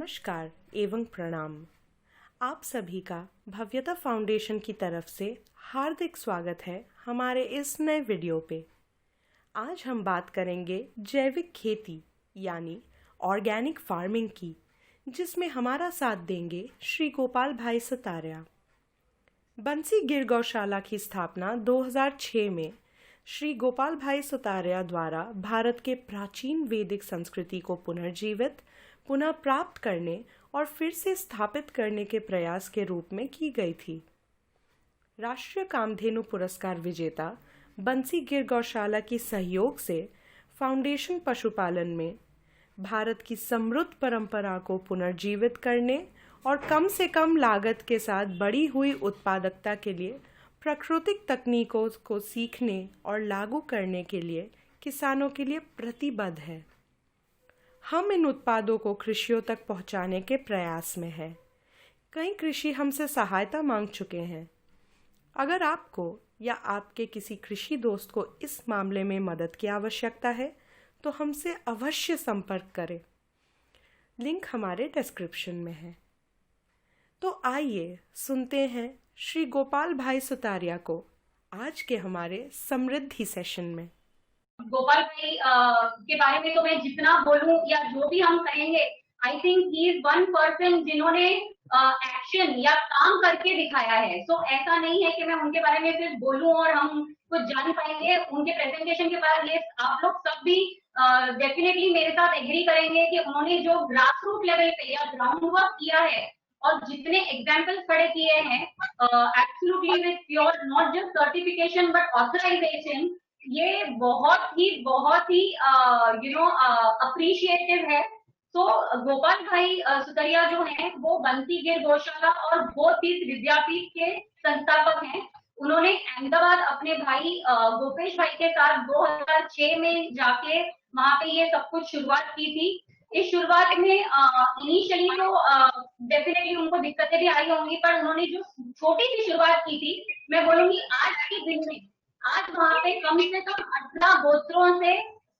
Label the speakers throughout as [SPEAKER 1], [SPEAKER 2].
[SPEAKER 1] नमस्कार एवं प्रणाम। आप सभी का भव्यता फाउंडेशन की तरफ से हार्दिक स्वागत है हमारे इस नए वीडियो पे। आज हम बात करेंगे जैविक खेती यानी ऑर्गेनिक फार्मिंग की, जिसमें हमारा साथ देंगे श्री गोपाल भाई सतारिया। बंसी गिर गौशाला की स्थापना 2006 में श्री गोपाल भाई सतारिया द्वारा भारत के प्राचीन वैदिक संस्कृति को पुनर्जीवित, पुनः प्राप्त करने और फिर से स्थापित करने के प्रयास के रूप में की गई थी। राष्ट्रीय कामधेनु पुरस्कार विजेता बंसी गिर गौशाला की सहयोग से फाउंडेशन पशुपालन में भारत की समृद्ध परंपरा को पुनर्जीवित करने और कम से कम लागत के साथ बढ़ी हुई उत्पादकता के लिए प्राकृतिक तकनीकों को सीखने और लागू करने के लिए किसानों के लिए प्रतिबद्ध है। हम इन उत्पादों को कृषियों तक पहुंचाने के प्रयास में हैं। कई कृषि हमसे सहायता मांग चुके हैं। अगर आपको या आपके किसी कृषि दोस्त को इस मामले में मदद की आवश्यकता है तो हमसे अवश्य संपर्क करें। लिंक हमारे डिस्क्रिप्शन में है। तो आइए सुनते हैं श्री गोपाल भाई सतारिया को आज के हमारे समृद्धि सेशन में।
[SPEAKER 2] गोपाल भाई के बारे में तो मैं जितना बोलूं या जो भी हम कहेंगे, I think he is one person जिन्होंने एक्शन या काम करके दिखाया है। सो ऐसा नहीं है कि मैं उनके बारे में सिर्फ बोलूं और हम कुछ जान पाएंगे। उनके प्रेजेंटेशन के बाद ये आप लोग सब भी डेफिनेटली मेरे साथ एग्री करेंगे कि उन्होंने जो ग्रास रूट लेवल पे या ग्राउंड वर्क किया है और जितने एग्जाम्पल्स खड़े किए हैं, absolutely with pure not just certification but authorisation, ये बहुत ही अप्रिशिएटिव है। तो गोपाल भाई सुतरिया जो हैं वो बंसी गिर गौशाला और भोतीस विद्यापीठ के संस्थापक हैं। उन्होंने अहमदाबाद अपने भाई गोपेश भाई के साथ 2006 में जाके वहां पे ये सब कुछ शुरुआत की थी। इस शुरुआत में इनिशियली तो डेफिनेटली उनको दिक्कतें भी आई होंगी, पर उन्होंने जो छोटी सी शुरुआत की थी, मैं बोलूंगी आज के दिन में आज वहां पे कम से कम 18 गोत्रों से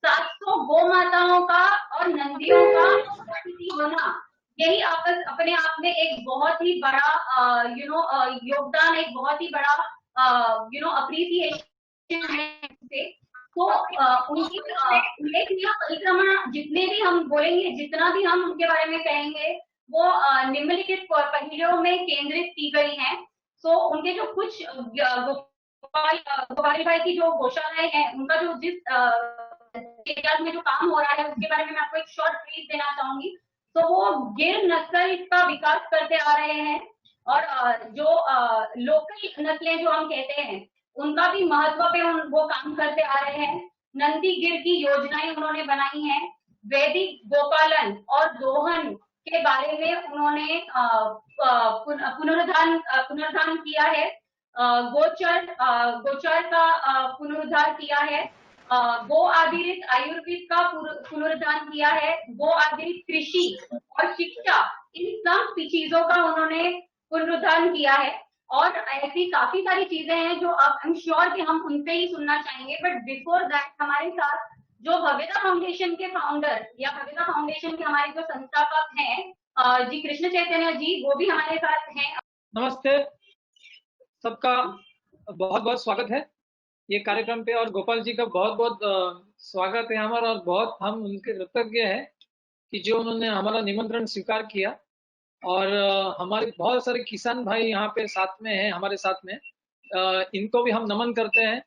[SPEAKER 2] 700 गौ माताओं का और नंदियों का होना, यही आपस अपने आप में एक बहुत ही बड़ा योगदान, एक बहुत ही बड़ा अप्रिसिएशन है। तो उनकी उल्लेखनीय परिक्रमा जितने भी हम बोलेंगे, जितना भी हम उनके बारे में कहेंगे, वो निम्नलिखित पहलुओं में केंद्रित की गई है। तो उनके जो कुछ गोपाल भाई की जो गौशालाएं हैं, उनका जो जिस एरिया में जो काम हो रहा है उसके बारे में मैं आपको एक शॉर्ट ब्रीफ देना चाहूंगी। तो वो गिर नस्ल का विकास करते आ रहे हैं और जो लोकल नस्लें जो हम कहते हैं उनका भी महत्व पे वो काम करते आ रहे हैं। नंदी गिर की योजनाएं उन्होंने बनाई हैं। वैदिक गोपालन और दोहन के बारे में उन्होंने पुनरुद्धार किया है। गोचर का पुनरुद्धार किया है। गो आधारित आयुर्वेद का पुनरुद्धार किया है। गो आधारित कृषि और शिक्षा, इन सब चीजों का उन्होंने पुनरुद्धार किया है। और ऐसी काफी सारी चीजें हैं जो अब आई एम श्योर कि हम उनसे ही सुनना चाहेंगे। बट बिफोर दैट हमारे साथ जो भव्यता फाउंडेशन के फाउंडर या भव्यता फाउंडेशन के हमारे जो संस्थापक हैं जी कृष्ण चैतन्य जी, वो भी हमारे साथ हैं।
[SPEAKER 3] नमस्ते, सबका बहुत बहुत स्वागत है ये कार्यक्रम पे, और गोपाल जी का बहुत बहुत स्वागत है हमारा, और बहुत हम उनके कृतज्ञ हैं कि जो उन्होंने हमारा निमंत्रण स्वीकार किया। और हमारे बहुत सारे किसान भाई यहाँ पे साथ में हैं, हमारे साथ में, इनको भी हम नमन करते हैं।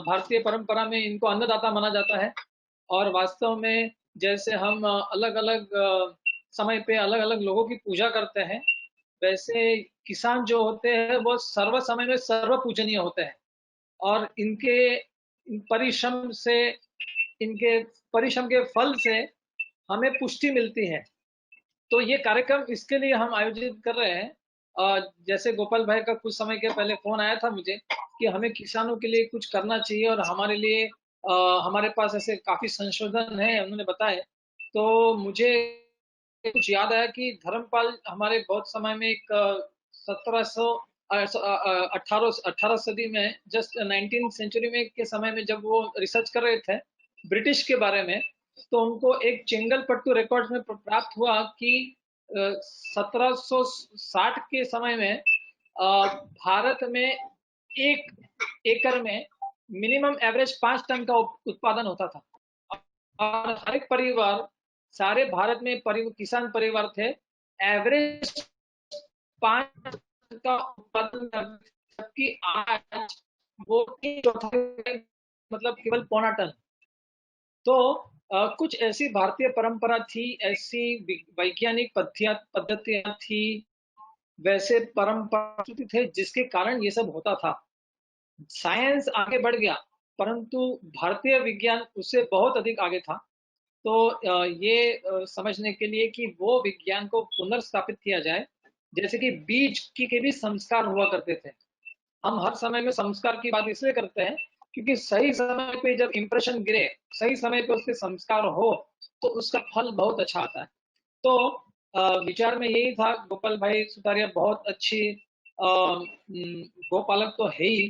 [SPEAKER 3] भारतीय परंपरा में इनको अन्नदाता माना जाता है, और वास्तव में जैसे हम अलग अलग समय पे अलग अलग लोगों की पूजा करते हैं, वैसे किसान जो होते हैं वो सर्व समय में सर्व पूजनीय होते हैं, और इनके परिश्रम से, इनके परिश्रम के फल से हमें पुष्टि मिलती है। तो ये कार्यक्रम इसके लिए हम आयोजित कर रहे हैं। जैसे गोपाल भाई का कुछ समय के पहले फोन आया था मुझे कि हमें किसानों के लिए कुछ करना चाहिए, और हमारे लिए हमारे पास ऐसे काफी संशोधन है उन्होंने बताए। तो मुझे कुछ याद आया कि धर्मपाल हमारे बहुत समय में एक 18 सदी में, जस्ट 19th सेंचुरी में के समय में, जब वो रिसर्च कर रहे थे ब्रिटिश के बारे में, तो उनको एक चेंगलपट्टू रिकॉर्ड में प्राप्त हुआ कि 1760 के समय में भारत में 1 एकड़ में मिनिमम एवरेज 5 टन का उत्पादन होता था और हर एक परिवार, सारे भारत में किसान परिवार थे, एवरेज 5 टन का उत्पादन, जबकि आज वो 1/4 मतलब केवल 0.25 टन। तो कुछ ऐसी भारतीय परंपरा थी, ऐसी वैज्ञानिक पद्धतियां थी, वैसे परंपरा थे जिसके कारण ये सब होता था। साइंस आगे बढ़ गया, परंतु भारतीय विज्ञान उससे बहुत अधिक आगे था। तो ये समझने के लिए कि वो विज्ञान को पुनर्स्थापित किया जाए, जैसे कि बीज के भी संस्कार हुआ करते थे। हम हर समय में संस्कार की बात इसलिए करते हैं क्योंकि सही समय पे जब इंप्रेशन गिरे, सही समय पे उसके संस्कार हो, तो उसका फल बहुत अच्छा आता है। तो विचार में यही था। गोपाल भाई सुतारिया बहुत अच्छी गोपालक तो है ही,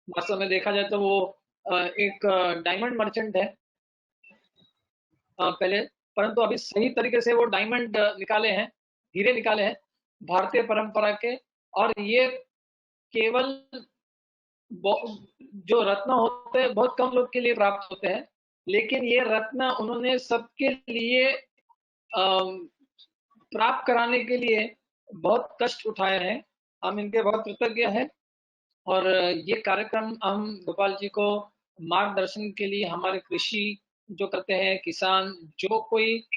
[SPEAKER 3] वास्तव में देखा जाए तो वो एक डायमंड मर्चेंट है पहले, परंतु अभी सही तरीके से वो डायमंड निकाले हैं, हीरे निकाले हैं भारतीय परंपरा के। और ये केवल जो रत्न होते हैं बहुत कम लोग के लिए प्राप्त होते हैं, लेकिन ये रत्न उन्होंने सबके लिए प्राप्त कराने के लिए बहुत कष्ट उठाए हैं। हम इनके बहुत कृतज्ञ हैं और ये कार्यक्रम हम गोपाल जी को मार्गदर्शन के लिए, हमारे कृषि जो करते हैं किसान, जो कोई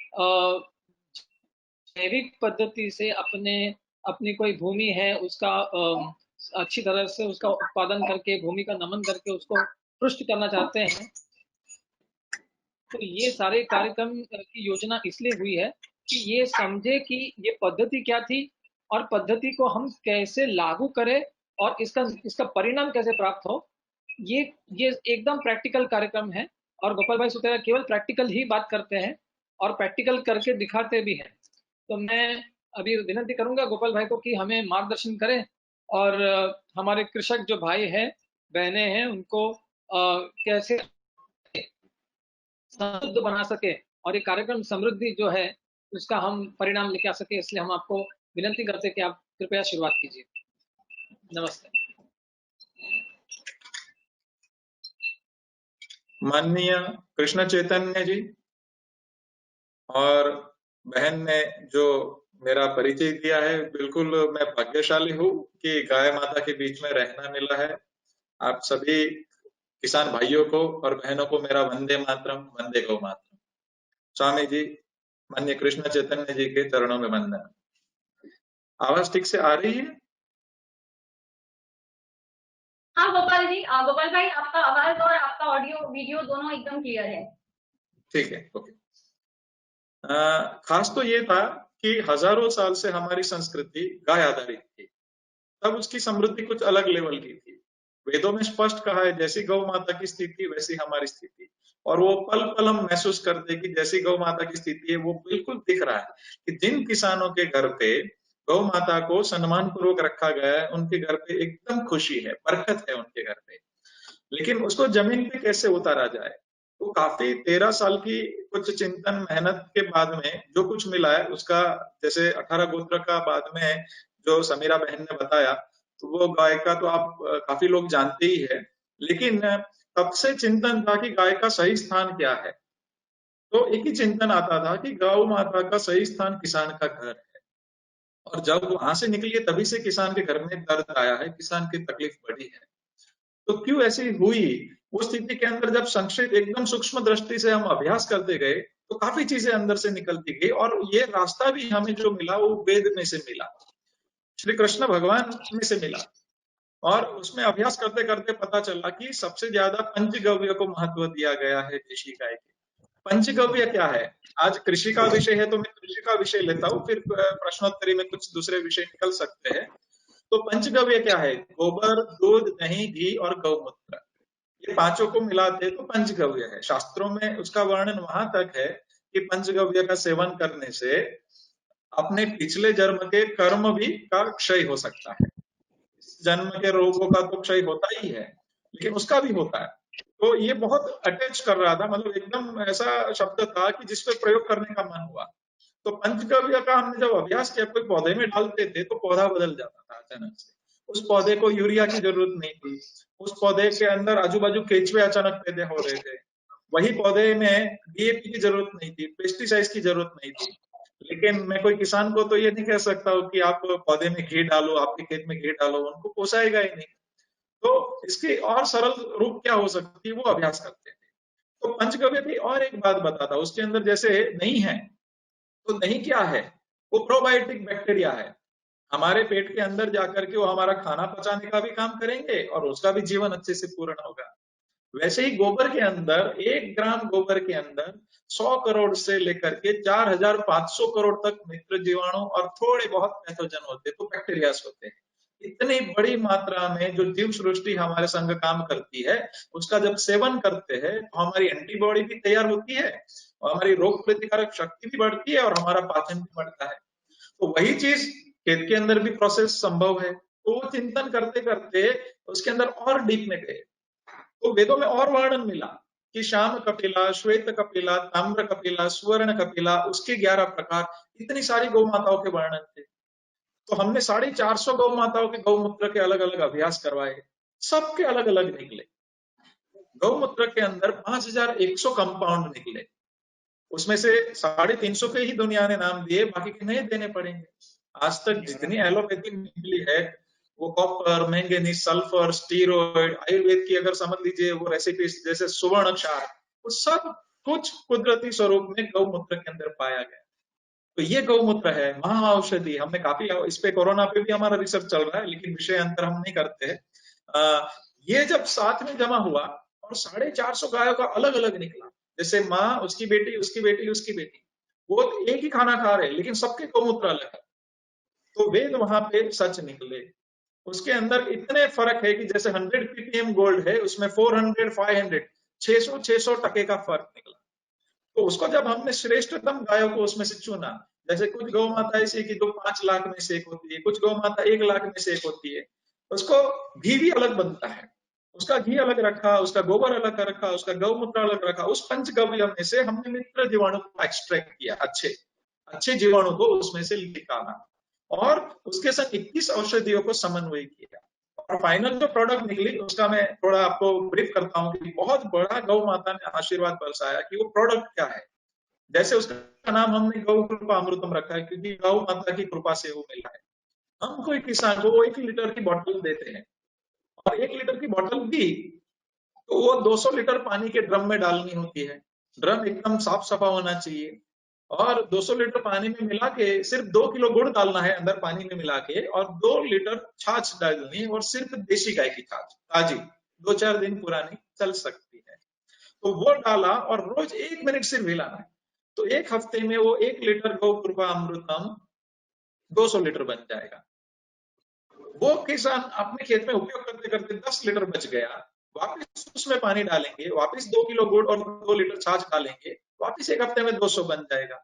[SPEAKER 3] जैविक पद्धति से अपनी कोई भूमि है उसका अच्छी तरह से उसका उत्पादन करके, भूमि का नमन करके उसको पुष्ट करना चाहते हैं, तो ये सारे कार्यक्रम की योजना इसलिए हुई है कि ये समझे कि ये पद्धति क्या थी और पद्धति को हम कैसे लागू करें और इसका परिणाम कैसे प्राप्त हो। ये एकदम प्रैक्टिकल कार्यक्रम है और गोपाल भाई सुतारिया केवल प्रैक्टिकल ही बात करते हैं और प्रैक्टिकल करके दिखाते भी हैं। तो मैं अभी विनती करूंगा गोपाल भाई को कि हमें मार्गदर्शन करें और हमारे कृषक जो भाई हैं, बहनें हैं, उनको कैसे समृद्ध बना सके और ये कार्यक्रम समृद्धि जो है उसका हम परिणाम लेके आ सके। इसलिए हम आपको विनती करते हैं कि आप कृपया शुरुआत कीजिए। नमस्ते।
[SPEAKER 4] माननीय कृष्ण चैतन्य जी और बहन ने जो मेरा परिचय दिया है, बिल्कुल मैं भाग्यशाली हूँ कि गाय माता के बीच में रहना मिला है। आप सभी किसान भाइयों को और बहनों को मेरा वंदे मातरम, वंदे गौ मातरम। स्वामी जी, माननीय कृष्ण चैतन्य जी के चरणों में वंदन। आवाज ठीक से आ रही है?
[SPEAKER 2] हाँ गोपाल जी, गोपाल भाई, आपका आवाज और आपका ऑडियो वीडियो दोनों एकदम क्लियर है।
[SPEAKER 4] ठीक है, ओके। खास तो ये था कि हजारों साल से हमारी संस्कृति गाय आधारित थी, तब उसकी समृद्धि कुछ अलग लेवल की थी। वेदों में स्पष्ट कहा है, जैसी गौ माता की स्थिति वैसी हमारी स्थिति, और वो पल पल हम महसूस करते कि जैसी गौ माता की स्थिति है वो बिल्कुल दिख रहा है कि जिन किसानों के घर पे गौ माता को सम्मान पूर्वक रखा गया है, उनके घर पे एकदम खुशी है, बरकत है उनके घर पे। लेकिन उसको जमीन पे कैसे उतारा जाए, तो काफी 13 साल की कुछ चिंतन मेहनत के बाद में जो कुछ मिला है उसका, जैसे 18 गोत्र का बाद में जो समीरा बहन ने बताया, तो वो गाय का तो आप काफी लोग जानते ही है, लेकिन तब से चिंतन था कि गाय का सही स्थान क्या है। तो एक ही चिंतन आता था कि गौ माता का सही स्थान किसान का घर है, और जब वहां से निकली है तभी से किसान के घर में दर्द आया है, किसान की तकलीफ बढ़ी है। तो क्यों ऐसी हुई? उस स्थिति के अंदर जब संक्षिप्त एकदम सूक्ष्म दृष्टि से हम अभ्यास करते गए तो काफी चीजें अंदर से निकलती गई, और ये रास्ता भी हमें जो मिला वो वेद में से मिला, श्री कृष्ण भगवान में से मिला। और उसमें अभ्यास करते करते पता चला कि सबसे ज्यादा पंचगव्य को महत्व दिया गया है देशी गाय के। पंचगव्य क्या है? आज कृषि का विषय है तो मैं कृषि का विषय लेता हूँ, फिर प्रश्नोत्तरी में कुछ दूसरे विषय निकल सकते हैं। तो पंचगव्य क्या है? गोबर, दूध, दही, घी और गौमूत्र, ये पांचों को मिलाते तो पंचगव्य है। शास्त्रों में उसका वर्णन वहां तक है कि पंचगव्य का सेवन करने से अपने पिछले जन्म के कर्म भी का क्षय हो सकता है। जन्म के रोगों का तो क्षय होता ही है, लेकिन उसका भी होता है। तो ये बहुत अटैच कर रहा था, मतलब एकदम ऐसा शब्द था कि जिसपे प्रयोग करने का मन हुआ। तो पंचगव्य का हमने जब अभ्यास किया, कोई पौधे में डालते थे तो पौधा बदल जाता था अचानक से। उस पौधे को यूरिया की जरूरत नहीं थी, उस पौधे के अंदर आजू बाजू केंचुए अचानक पैदा हो रहे थे, वही पौधे में डीएपी की जरूरत नहीं थी, पेस्टिसाइड्स की जरूरत नहीं थी। लेकिन मैं कोई किसान को तो ये नहीं कह सकता हूँ कि आप पौधे में घी डालो, आपके खेत में घी डालो, उनको पोसाएगा ही नहीं। तो इसकी और सरल रूप क्या हो सकती है, वो अभ्यास करते थे। तो पंचगव्य भी और एक बात बताता, उसके अंदर जैसे नहीं है, तो नहीं क्या है, वो प्रोबायोटिक बैक्टीरिया है। हमारे पेट के अंदर जाकर के वो हमारा खाना पचाने का भी काम करेंगे और उसका भी जीवन अच्छे से पूर्ण होगा। वैसे ही गोबर के अंदर 1 ग्राम गोबर के अंदर 100 करोड़ से लेकर के 4500 करोड़ तक मित्र जीवाणु और थोड़े बहुत पैथोजन होते हैं, तो बैक्टीरियास होते हैं। इतनी बड़ी मात्रा में जो जीव सृष्टि हमारे संग काम करती है, उसका जब सेवन करते हैं तो हमारी एंटीबॉडी भी तैयार होती है और हमारी रोग प्रतिकारक शक्ति भी बढ़ती है और हमारा पाचन भी बढ़ता है। तो वही चीज खेत के अंदर भी प्रोसेस संभव है। तो वो चिंतन करते करते उसके अंदर और डीप में गए, तो वेदों में और वर्णन मिला कि श्याम कपिला, श्वेत कपिला, ताम्र कपिला, स्वर्ण कपिला, उसके 11 प्रकार, इतनी सारी गौ माताओं के वर्णन थे। तो हमने 450 गौ माताओं के गौमूत्र के अलग अलग अभ्यास करवाए, सबके अलग अलग निकले। गौमूत्र के अंदर 5100 कंपाउंड निकले, उसमें से 350 के ही दुनिया ने नाम दिए, बाकी के नहीं देने पड़ेंगे। आज तक जितनी एलोपैथी निकली है, वो copper, manganese, sulphur, steroid, Ayurveda की अगर समझ लीजिए वो रेसिपीज जैसे सुवर्ण क्षार, वो सब कुछ कुदरती स्वरूप में गौमूत्र के अंदर पाया गया। तो ये गौमूत्र है महाऔषधि। हमने काफी इस पे कोरोना पे भी हमारा रिसर्च चल रहा है, लेकिन विषय अंतर हम नहीं करते हैं। ये जब साथ में जमा हुआ और 450 गायों का अलग अलग निकला, जैसे माँ, उसकी बेटी, उसकी बेटी, उसकी बेटी, वो एक ही खाना खा रहे लेकिन सबके गौमूत्र अलग है। तो वेद वहां पे सच निकले। उसके अंदर इतने फर्क है कि जैसे 100 ppm गोल्ड है, उसमें 400, 500, 600 टके का फर्क निकला। तो उसको जब हमने श्रेष्ठतम गायों को उसमें से चुना, जैसे कुछ गौ माता ऐसी की जो 5 लाख में से एक होती है, कुछ गौ माता 1 लाख में से एक होती है, उसको घी भी अलग बनता है, उसका घी अलग रखा, उसका गोबर अलग रखा, उसका गौमूत्र अलग रखा। उस पंचगव्य में से हमने मित्र जीवाणु को एक्सट्रैक्ट किया, अच्छे जीवाणु को उसमें से निकाला और उसके साथ 21 औषधियों को समन्वय किया और फाइनल जो प्रोडक्ट निकली उसका मैं थोड़ा आपको ब्रीफ करता हूँ कि बहुत बड़ा गौ माता ने आशीर्वाद बरसाया कि वो प्रोडक्ट क्या है। जैसे उसका नाम हमने गौ कृपा अमृतम रखा है, क्योंकि गौ माता की कृपा से वो मिला है। हम कोई किसान को 1 लीटर की बोतल देते हैं और 1 लीटर की बोतल भी तो वो 200 लीटर पानी के ड्रम में डालनी होती है। ड्रम एकदम साफ सफा होना चाहिए और 200 लीटर पानी में मिला के सिर्फ 2 किलो गुड़ डालना है अंदर पानी में मिला के, और 2 लीटर छाछ डालनी है, और सिर्फ देशी गाय की छाछ, ताजी, 2-4 दिन पुरानी, चल सकती है। तो वो डाला और रोज 1 मिनट सिर्फ हिलाना है। तो 1 हफ्ते में वो 1 लीटर गौ कृपा अमृतम 200 लीटर बन जाएगा। वो किसान अपने खेत में उपयोग करते करते 10 लीटर बच गया, वापिस उसमें पानी डालेंगे, वापिस 2 किलो गुड़ और 2 लीटर छाछ डालेंगे, वापिस 1 हफ्ते में 200 बन जाएगा।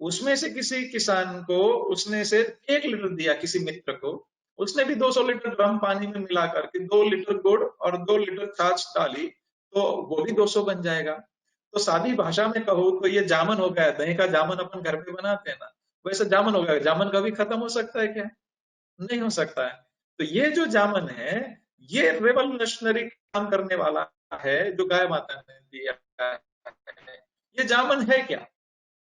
[SPEAKER 4] उसमें से किसी किसान को उसने से 1 लीटर दिया किसी मित्र को, उसने भी 200 लीटर ड्रम पानी में मिला करके 2 लीटर गुड़ और 2 लीटर छाछ डाली, तो वो भी 200 बन जाएगा। तो सादी भाषा में कहूँ तो ये जामन हो गया। दही का जामन अपन घर पे बनाते हैं ना, वैसे जामन हो गया। जामन कभी खत्म हो सकता है क्या? नहीं हो सकता है। तो ये जो जामन है, ये रेवोल्यूशनरी काम करने वाला है जो गाय माता ने दिया है। ये जामन है क्या,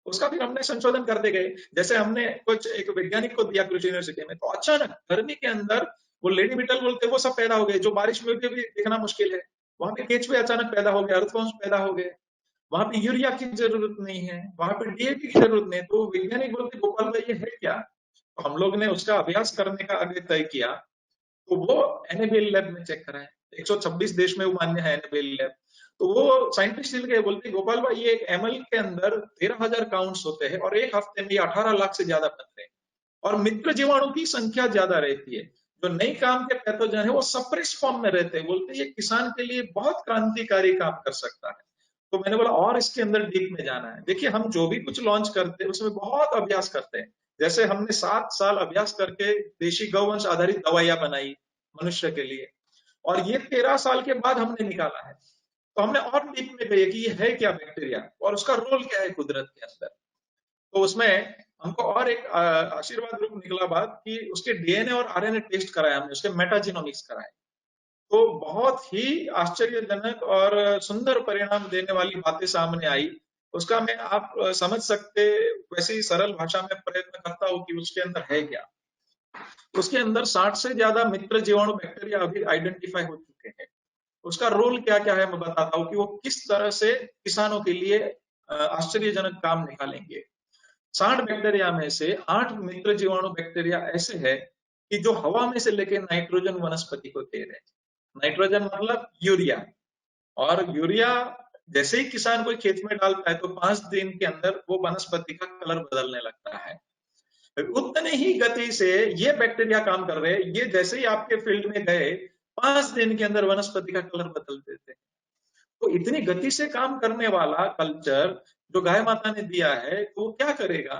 [SPEAKER 4] उसका भी हमने संशोधन करते गए। जैसे हमने कुछ एक वैज्ञानिक को दिया कृषि यूनिवर्सिटी में, तो अचानक गर्मी के अंदर वो लेडी बीटल बोलते वो सब पैदा हो गए, जो बारिश में भी देखना मुश्किल है। वहां पे केंचुए अचानक पैदा हो गए, अर्थवर्म्स पैदा हो गए। वहां पे यूरिया की जरूरत नहीं है, वहां पे डीएपी की जरूरत नहीं है। तो वैज्ञानिक बोलते गोपाल भाई ये है क्या? तो हम लोग ने उसका अभ्यास करने का आगे तय किया, तो वो एनएबीएल लैब में चेक कराए। 126 देश में वो मान्य है एनएबीएल लैब। तो वो साइंटिस्ट मिल गए, बोलते गोपाल भाई ये एक एमएल के अंदर 13,000 काउंट्स होते हैं और 1 हफ्ते में 18 लाख से ज्यादा बनते हैं, और मित्र जीवाणु की संख्या ज्यादा रहती है। जो नई काम के पैथोजन है वो सप्रेस फॉर्म में रहते हैं। बोलते ये किसान के लिए बहुत क्रांतिकारी काम कर सकता है। तो मैंने बोला और इसके अंदर डीप में जाना है। देखिए हम जो भी कुछ लॉन्च करते हैं उसमें बहुत अभ्यास करते हैं। जैसे हमने 7 साल अभ्यास करके देशी गौवंश आधारित दवाइयां बनाई मनुष्य के लिए, और ये 13 साल के बाद हमने निकाला है। तो हमने और डीप में गए कि ये है क्या बैक्टीरिया और उसका रोल क्या है कुदरत के अंदर। तो उसमें हमको और एक आशीर्वाद रूप निकला बात कि उसके डीएनए और आरएनए टेस्ट कराया हमने, उसके मेटाजीनोमिक्स कराए, तो बहुत ही आश्चर्यजनक और सुंदर परिणाम देने वाली बातें सामने आई। उसका मैं आप समझ सकते वैसी सरल भाषा में प्रयत्न करता हूँ कि उसके अंदर है क्या। उसके अंदर 60 से ज्यादा मित्र जीवाणु बैक्टीरिया अभी आइडेंटिफाई हो चुके हैं। उसका रोल क्या क्या है मैं बताता हूँ कि वो किस तरह से किसानों के लिए आश्चर्यजनक काम निकालेंगे। 60 बैक्टीरिया में से 8 मित्र जीवाणु बैक्टीरिया ऐसे है कि जो हवा में से लेके नाइट्रोजन वनस्पति को दे रहे हैं। नाइट्रोजन मतलब यूरिया, और यूरिया जैसे ही किसान कोई खेत में डालता है तो 5 दिन के अंदर वो वनस्पति का कलर बदलने लगता है। उतने ही गति से ये बैक्टीरिया काम कर रहे हैं, ये जैसे ही आपके फील्ड में गए 5 दिन के अंदर वनस्पति का कलर बदल देते हैं। तो इतनी गति से काम करने वाला कल्चर जो गाय माता ने दिया है, तो वो क्या करेगा?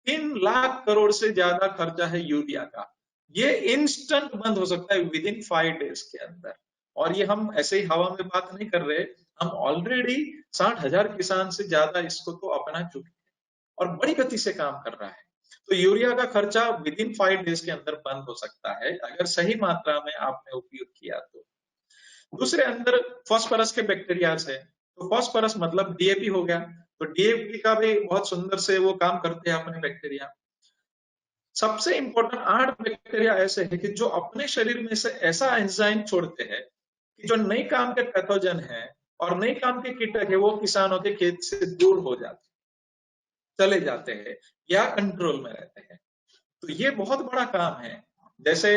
[SPEAKER 4] 3 लाख करोड़ से ज्यादा खर्चा है यूरिया का, ये इंस्टेंट बंद हो सकता है विद इन 5 डेज के अंदर। और ये हम ऐसे ही हवा में बात नहीं कर रहे, हम ऑलरेडी 60,000 किसान से ज्यादा इसको तो अपना चुके हैं और बड़ी गति से काम कर रहा है। तो यूरिया का खर्चा विद इन 5 डेज के अंदर बंद हो सकता है अगर सही मात्रा में आपने उपयोग किया तो। दूसरे अंदर फास्फोरस के बैक्टीरिया है, तो फास्फोरस मतलब डीएपी हो गया, तो डीएपी का भी बहुत सुंदर से वो काम करते हैं अपने बैक्टीरिया। सबसे इंपॉर्टेंट 8 बैक्टीरिया ऐसे हैं कि जो अपने शरीर में से ऐसा एंजाइम छोड़ते हैं कि जो नई काम के पैथोजन है और नई काम के कीटक है वो किसानों के खेत से दूर हो जाते, चले जाते हैं या कंट्रोल में रहते हैं। तो ये बहुत बड़ा काम है। जैसे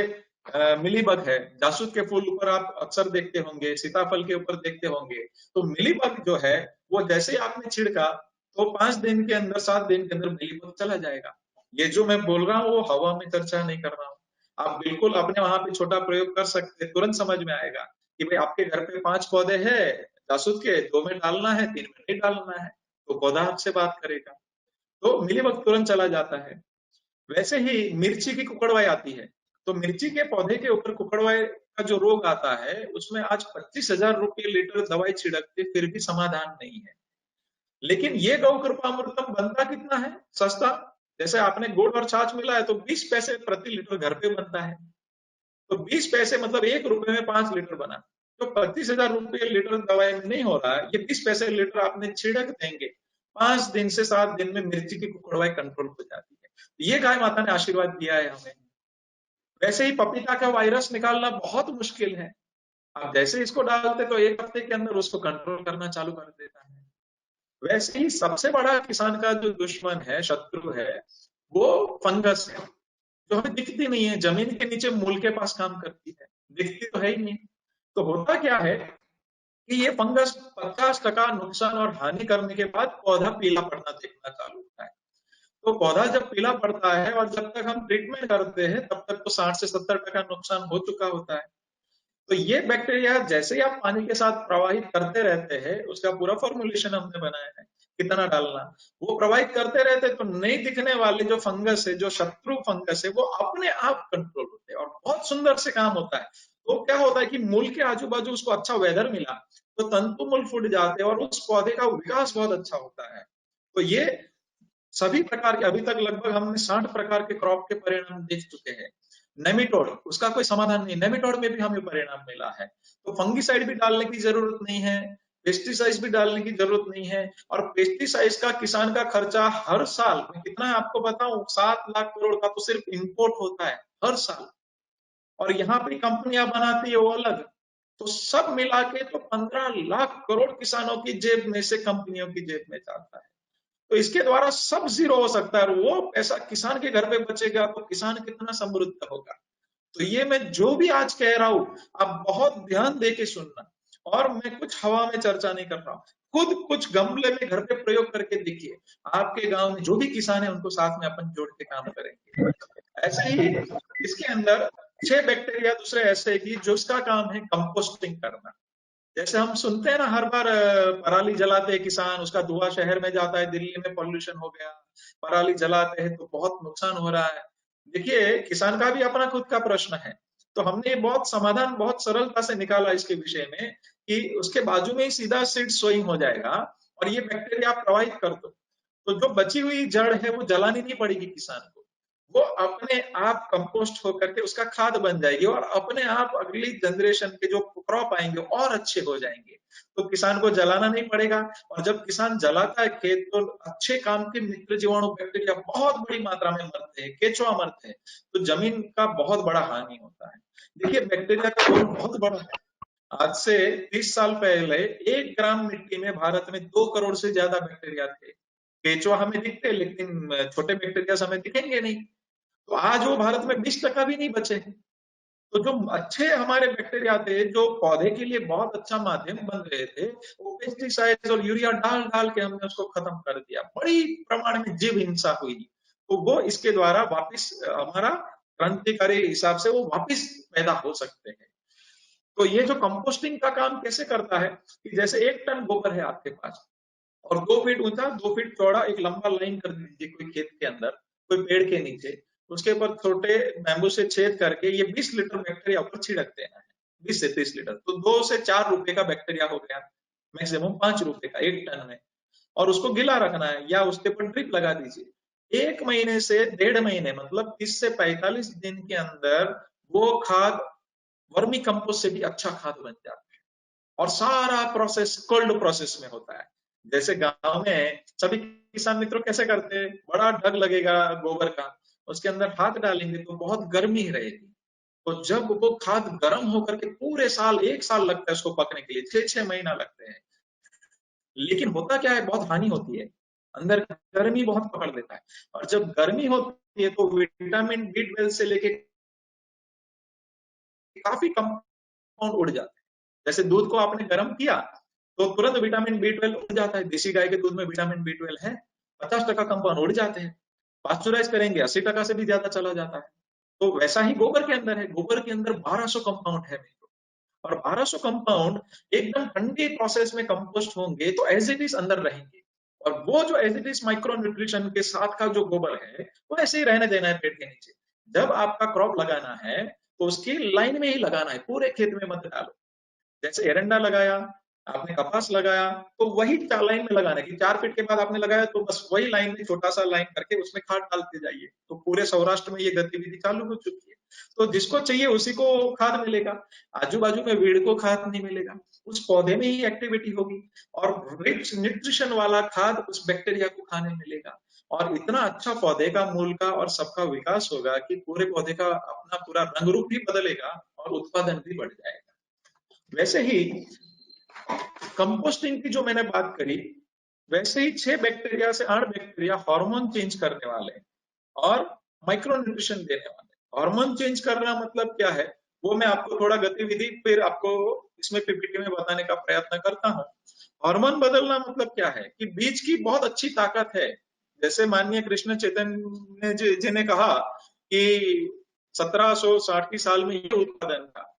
[SPEAKER 4] मिलीबग है, जासूद के फूल ऊपर आप अक्सर देखते होंगे, सीताफल के ऊपर देखते होंगे, तो मिलीबग जो है वो जैसे ही आपने छिड़का तो 5 दिन के अंदर 7 दिन के अंदर मिलीबग चला जाएगा। ये जो मैं बोल रहा हूँ वो हवा में चर्चा नहीं कर रहा हूँ, आप बिल्कुल अपने वहां पे छोटा प्रयोग कर सकते, तुरंत समझ में आएगा कि भाई आपके घर पे 5 पौधे हैं जासूद के, 2 में डालना है, 3 में नहीं डालना है, तो पौधा आपसे बात करेगा, तो मिलीबग तुरंत चला जाता है। वैसे ही मिर्ची की कुकड़वाई आती है, तो मिर्ची के पौधे के ऊपर कुकड़वाई का जो रोग आता है उसमें आज 25,000 रुपये लीटर दवाई छिड़कते फिर भी समाधान नहीं है। लेकिन ये गौ कृपामृतम बनता कितना है? सस्ता। जैसे आपने गुड़ और छाछ मिला है तो 20 पैसे प्रति लीटर घर पे बनता है, तो 20 पैसे मतलब 1 रुपए में 5 लीटर बना। तो 25,000 रुपये लीटर दवाई में नहीं हो रहा है, ये 20 पैसे लीटर आपने छिड़क देंगे, 5 दिन से 7 दिन में मिर्ची की कुकड़वाई कंट्रोल हो जाती है। ये गाय माता ने आशीर्वाद दिया है हमें। वैसे ही पपीता का वायरस निकालना बहुत मुश्किल है, आप जैसे इसको डालते तो 1 हफ्ते के अंदर उसको कंट्रोल करना चालू कर देता है। वैसे ही सबसे बड़ा किसान का जो दुश्मन है, शत्रु है, वो फंगस है, जो हमें दिखती नहीं है, जमीन के नीचे मूल के पास काम करती है, दिखती तो है ही नहीं। तो होता क्या है कि ये फंगस 50% नुकसान और हानि करने के बाद पौधा पीला पड़ना देखना चालू होता है। तो पौधा जब पीला पड़ता है और जब तक हम ट्रीटमेंट करते हैं तब तक तो 60 से 70% नुकसान हो चुका होता है। तो ये बैक्टीरिया जैसे ही आप पानी के साथ प्रवाहित करते रहते हैं, उसका पूरा फॉर्मुलेशन हमने बनाया है कितना डालना, वो प्रवाहित करते रहते तो नहीं दिखने वाले जो फंगस है, जो शत्रु फंगस है, वो अपने आप कंट्रोल होते हैं और बहुत सुंदर से काम होता है। तो क्या होता है कि मूल के आजू बाजू उसको अच्छा वेदर मिला तो तंतु मूल फूट जाते हैं और उस पौधे का विकास बहुत अच्छा होता है। तो ये सभी प्रकार के, अभी तक लगभग हमने 60 प्रकार के क्रॉप के परिणाम देख चुके हैं। नेमेटोड, उसका कोई समाधान नहीं, नेमेटोड में भी हमें परिणाम मिला है। तो फंगिसाइड भी डालने की जरूरत नहीं है, पेस्टिसाइड्स भी डालने की जरूरत नहीं है, और पेस्टिसाइड्स का किसान का खर्चा हर साल कितना है आपको बताऊं, 7 लाख करोड़ का तो सिर्फ इंपोर्ट होता है हर साल, और यहाँ पे कंपनियां बनाती है वो अलग। तो सब मिला के तो 15 लाख करोड़ किसानों की जेब में से कंपनियों की जेब में जाता है। तो इसके द्वारा सब जीरो हो सकता है और वो पैसा किसान के घर पे बचेगा तो किसान कितना समृद्ध होगा। तो ये मैं जो भी आज कह रहा हूं आप बहुत ध्यान दे के सुनना, और मैं कुछ हवा में चर्चा नहीं कर रहा हूं, खुद कुछ गमले में घर पे प्रयोग करके देखिए, आपके गांव में जो भी किसान है उनको साथ में अपन जोड़ के काम करेंगे। ऐसे ही इसके अंदर 6 बैक्टीरिया दूसरे ऐसे है कि जो उसका काम है कंपोस्टिंग करना। जैसे हम सुनते हैं ना हर बार पराली जलाते हैं किसान, उसका धुआं शहर में जाता है, दिल्ली में पॉल्यूशन हो गया, पराली जलाते हैं तो बहुत नुकसान हो रहा है। देखिए किसान का भी अपना खुद का प्रश्न है, तो हमने ये बहुत समाधान बहुत सरलता से निकाला इसके विषय में कि उसके बाजू में ही सीधा सीड सोइंग हो जाएगा और ये बैक्टीरिया आप प्रवाहित कर दो। तो जो बची हुई जड़ है वो जलानी नहीं पड़ेगी किसान को, वो अपने आप कंपोस्ट होकर के उसका खाद बन जाएगी और अपने आप अगली जनरेशन के जो क्रॉप आएंगे और अच्छे हो जाएंगे। तो किसान को जलाना नहीं पड़ेगा, और जब किसान जलाता है खेत तो अच्छे काम के मित्र जीवाणु बैक्टीरिया बहुत बड़ी मात्रा में मरते हैं, केचुआ मरते हैं, तो जमीन का बहुत बड़ा हानि होता है। देखिए बैक्टीरिया का रोल बहुत बड़ा है। आज से 30 साल पहले 1 ग्राम मिट्टी में भारत में 2 करोड़ से ज्यादा बैक्टीरिया थे। केचुआ हमें दिखते हैं लेकिन छोटे बैक्टीरिया हमें दिखेंगे नहीं। तो आज वो भारत में 20% भी नहीं बचे हैं। तो जो अच्छे हमारे बैक्टीरिया थे जो पौधे के लिए बहुत अच्छा माध्यम बन रहे थे, वो पेस्टिसाइड्स और यूरिया डाल डाल के हमने उसको खत्म कर दिया। बड़ी प्रमाण में जीव हिंसा हुई, तो वो इसके द्वारा वापिस हमारा क्रांतिकारी हिसाब से वो वापिस पैदा हो सकते हैं। तो ये जो कंपोस्टिंग का काम कैसे करता है कि जैसे 1 टन गोबर है आपके पास और 2 फीट ऊंचा 2 फीट चौड़ा एक लंबा लाइन कर दीजिए कोई खेत के अंदर, कोई पेड़ के नीचे, उसके ऊपर छोटे बैम्बू से छेद करके ये 20 लीटर बैक्टीरिया ऊपर छिड़क देना है, 20 से 30 लीटर, तो 2 से 4 रुपए का बैक्टीरिया हो गया, मैक्सिमम 5 रुपए का 1 टन में, और उसको गिला रखना है या उसके ऊपर ड्रिप लगा दीजिए। 1 महीने से 1.5 महीने मतलब 30 से 45 दिन के अंदर वो खाद वर्मी कंपोस्ट से भी अच्छा खाद बन जाता है, और सारा प्रोसेस कोल्ड प्रोसेस में होता है। जैसे गांव में सभी किसान मित्रों कैसे करते हैं, बड़ा ढग लगेगा गोबर का, उसके अंदर हाथ डालेंगे तो बहुत गर्मी रहेगी, तो जब वो खाद गर्म होकर के पूरे साल 1 साल लगता है उसको पकने के लिए, 6-6 महीना लगते हैं, लेकिन होता क्या है, बहुत हानि होती है, अंदर गर्मी बहुत पकड़ लेता है, और जब गर्मी होती है तो विटामिन B12 से लेके काफी कंपाउंड उड़ जाते हैं। जैसे दूध को आपने गर्म किया तो तुरंत विटामिन B12 उड़ जाता है, देसी गाय के दूध में विटामिन B12 है, 50% कंपाउंड उड़ जाते हैं, पास्चुराइज करेंगे 80% से भी ज्यादा चला जाता है। तो वैसा ही गोबर के अंदर है, गोबर के अंदर 1200 कंपाउंड है, और 1200 कंपाउंड एकदम ठंडी प्रोसेस में कंपोस्ट होंगे तो एज इट इज अंदर रहेंगे, और वो जो as it is micro nutrition के साथ का जो गोबर है वो ऐसे ही रहने देना है पेड़ के नीचे। जब आपका क्रॉप लगाना है तो उसकी लाइन में ही लगाना है, पूरे खेत में मत डालो। जैसे एरंडा लगाया, आपने कपास लगाया, तो वही लाइन में लगाना है कि 4 फीट के बाद आपने लगाया तो बस वही लाइन में छोटा सा लाइन करके उसमें खाद डालते जाइए। तो पूरे सौराष्ट्र में ये गतिविधि चालू हो चुकी है। तो जिसको चाहिए उसी को खाद मिलेगा, आजू बाजू में भीड़ को खाद नहीं मिलेगा, उस पौधे में ही एक्टिविटी होगी, और रिच न्यूट्रिशन वाला खाद उस बैक्टीरिया को खाने मिलेगा, और इतना अच्छा पौधे का मूल का और सबका विकास होगा कि पूरे पौधे का अपना पूरा रंग रूप भी बदलेगा और उत्पादन भी बढ़ जाएगा। वैसे ही कंपोस्टिंग की जो मैंने बात करी, वैसे ही 6 बैक्टीरिया से 8 बैक्टीरिया हार्मोन चेंज करने वाले और माइक्रो न्यूट्रिशन देने वाले। हार्मोन चेंज करना मतलब क्या है, वो मैं आपको थोड़ा गतिविधि फिर आपको इसमें पीपीटी में बताने का प्रयत्न करता हूँ। हार्मोन बदलना मतलब क्या है कि बीज की बहुत अच्छी ताकत है। जैसे माननीय कृष्ण चैतन्य जी ने कहा कि 1760 साल में ये उत्पादन था,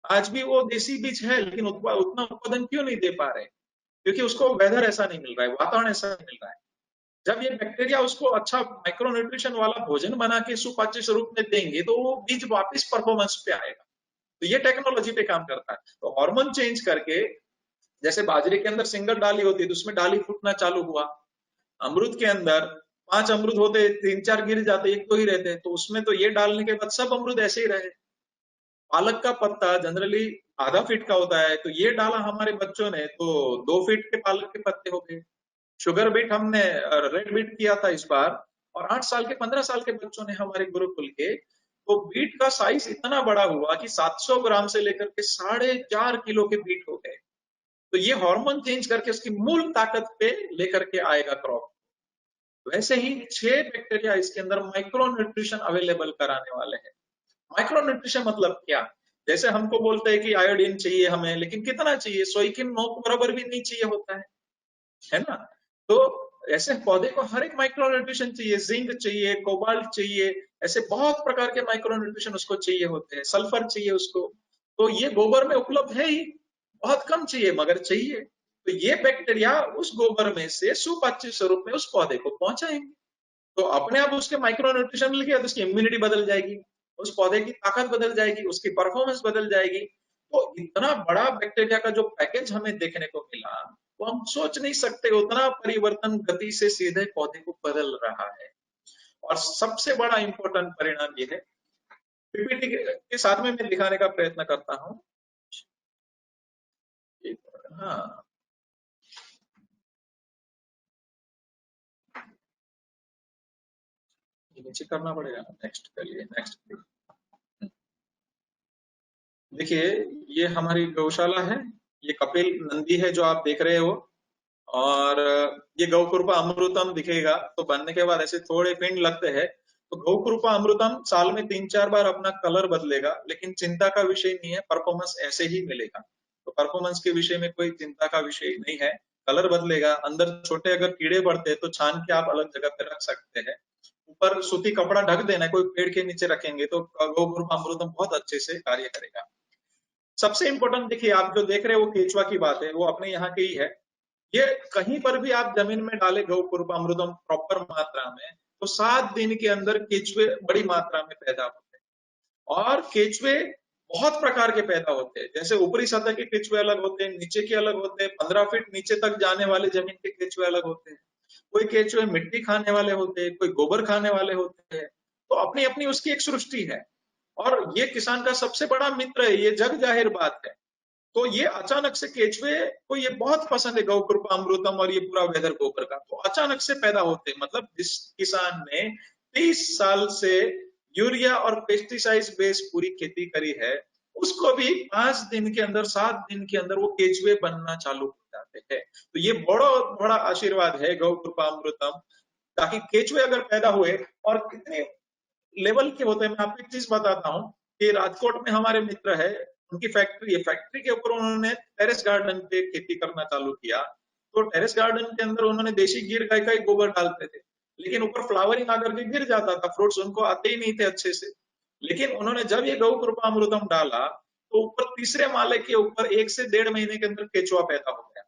[SPEAKER 4] आज भी वो देसी बीज है, लेकिन उतना उत्पादन क्यों नहीं दे पा रहे, क्योंकि उसको वेदर ऐसा नहीं मिल रहा है, वातावरण ऐसा नहीं मिल रहा है। जब ये बैक्टीरिया उसको अच्छा माइक्रो न्यूट्रिशन वाला भोजन बना के सुपाच्य स्वरूप में देंगे तो वो बीज वापस परफॉर्मेंस पे आएगा। तो ये टेक्नोलॉजी पे काम करता है। तो हार्मोन चेंज करके, जैसे बाजरे के अंदर सिंगल डाली होती है तो उसमें डाली फूटना चालू हुआ, अमरूद के अंदर 5 अमरूद होते, 3-4 गिर जाते, 1 2 ही रहते, तो उसमें तो ये डालने के बाद सब अमरूद ऐसे ही रहे। पालक का पत्ता जनरली आधा फीट का होता है, तो ये डाला हमारे बच्चों ने तो 2 फीट के पालक के पत्ते हो गए। शुगर बीट हमने रेड बीट किया था इस बार, और 8 साल के 15 साल के बच्चों ने हमारे गुरुकुल के, तो बीट का साइज इतना बड़ा हुआ कि 700 ग्राम से लेकर के 4.5 किलो के बीट हो गए। तो ये हार्मोन चेंज करके उसकी मूल ताकत पे लेकर के आएगा क्रॉप। वैसे ही 6 बैक्टीरिया इसके अंदर माइक्रो न्यूट्रिशन अवेलेबल कराने वाले हैं। माइक्रो न्यूट्रिशन मतलब क्या, जैसे हमको बोलते हैं कि आयोडीन चाहिए हमें, लेकिन कितना चाहिए, 100 की नोक बराबर भी नहीं चाहिए होता है ना। तो ऐसे पौधे को हर एक माइक्रो न्यूट्रिशन चाहिए, जिंक चाहिए, कोबाल्ट चाहिए, ऐसे बहुत प्रकार के माइक्रो न्यूट्रिशन उसको चाहिए होते हैं, सल्फर चाहिए उसको। तो ये गोबर में उपलब्ध है ही, बहुत कम चाहिए मगर चाहिए। तो ये बैक्टीरिया उस गोबर में से सुपाच्य स्वरूप में उस पौधे को पहुंचाएंगे, तो अपने आप उसके माइक्रो न्यूट्रिशन मिल गया तो उसकी इम्यूनिटी बदल जाएगी, उस पौधे की ताकत बदल जाएगी, उसकी परफॉर्मेंस बदल जाएगी। तो इतना बड़ा बैक्टीरिया का जो पैकेज हमें देखने को मिला, वो हम सोच नहीं सकते, उतना परिवर्तन गति से सीधे पौधे को बदल रहा है। और सबसे बड़ा इंपॉर्टेंट परिणाम ये है, पीपीटी के साथ में मैं दिखाने का प्रयत्न करता हूँ। हाँ, नीचे करना पड़ेगा, नेक्स्ट करिए, नेक्स्ट। देखिए, ये हमारी गौशाला है, ये कपिल नंदी है जो आप देख रहे हो, और ये गौकृपा अमृतम दिखेगा। तो बनने के बाद ऐसे थोड़े पिंड लगते हैं। तो गौकृपा अमृतम साल में 3-4 बार अपना कलर बदलेगा, लेकिन चिंता का विषय नहीं है, परफॉर्मेंस ऐसे ही मिलेगा। तो परफॉर्मेंस के विषय में कोई चिंता का विषय नहीं है। कलर बदलेगा, अंदर छोटे अगर कीड़े बढ़ते हैं तो छान के आप अलग जगह पे रख सकते हैं। ऊपर सूती कपड़ा ढक देना है, कोई पेड़ के नीचे रखेंगे तो गौकृपा अमृतम बहुत अच्छे से कार्य करेगा। सबसे इंपॉर्टेंट देखिए, आप जो देख रहे हो वो केचुआ की बात है, वो अपने यहाँ की ही है। ये कहीं पर भी आप जमीन में डाले गौकृपा अमृतम प्रॉपर मात्रा में, तो 7 दिन के अंदर केचुए बड़ी मात्रा में पैदा होते हैं। और केचुए बहुत प्रकार के पैदा होते हैं, जैसे ऊपरी सतह के केचुए अलग होते हैं, नीचे के अलग होते हैं, 15 फीट नीचे तक जाने वाले जमीन के केचुए अलग होते हैं। कोई केचुए मिट्टी खाने वाले होते हैं, कोई गोबर खाने वाले होते हैं। तो अपनी अपनी उसकी एक सृष्टि है, और ये किसान का सबसे बड़ा मित्र है, ये जग जाहिर बात है। तो ये अचानक से केचुए को ये बहुत पसंद है गौकृपा अमृतम और ये पूरा वेदर गोबर का, तो अचानक से पैदा होते हैं। मतलब जिस किसान ने 30 साल से यूरिया और पेस्टिसाइड बेस पूरी खेती करी है, उसको भी 5 दिन के अंदर, 7 दिन के अंदर वो केचुए बनना चालू हो जाते हैं। तो ये बहुत बड़ा आशीर्वाद है गौकृपा अमृतम, ताकि केचुए अगर पैदा हुए, और कितने लेवल के होते हैं, मैं आपको एक चीज बताता हूँ कि राजकोट में हमारे मित्र है, उनकी फैक्ट्री है, फैक्ट्री के ऊपर उन्होंने टेरेस गार्डन पे खेती करना चालू किया। तो टेरेस गार्डन के अंदर उन्होंने देशी गिर गाय का ही गोबर डालते थे, लेकिन ऊपर फ्लावरिंग आकर के गिर जाता था, फ्रूट्स उनको आते ही नहीं थे अच्छे से। लेकिन उन्होंने जब ये गौकृपा अमृतम डाला, तो ऊपर तीसरे माले के ऊपर 1 से 1.5 महीने के अंदर केचुआ पैदा हो गया,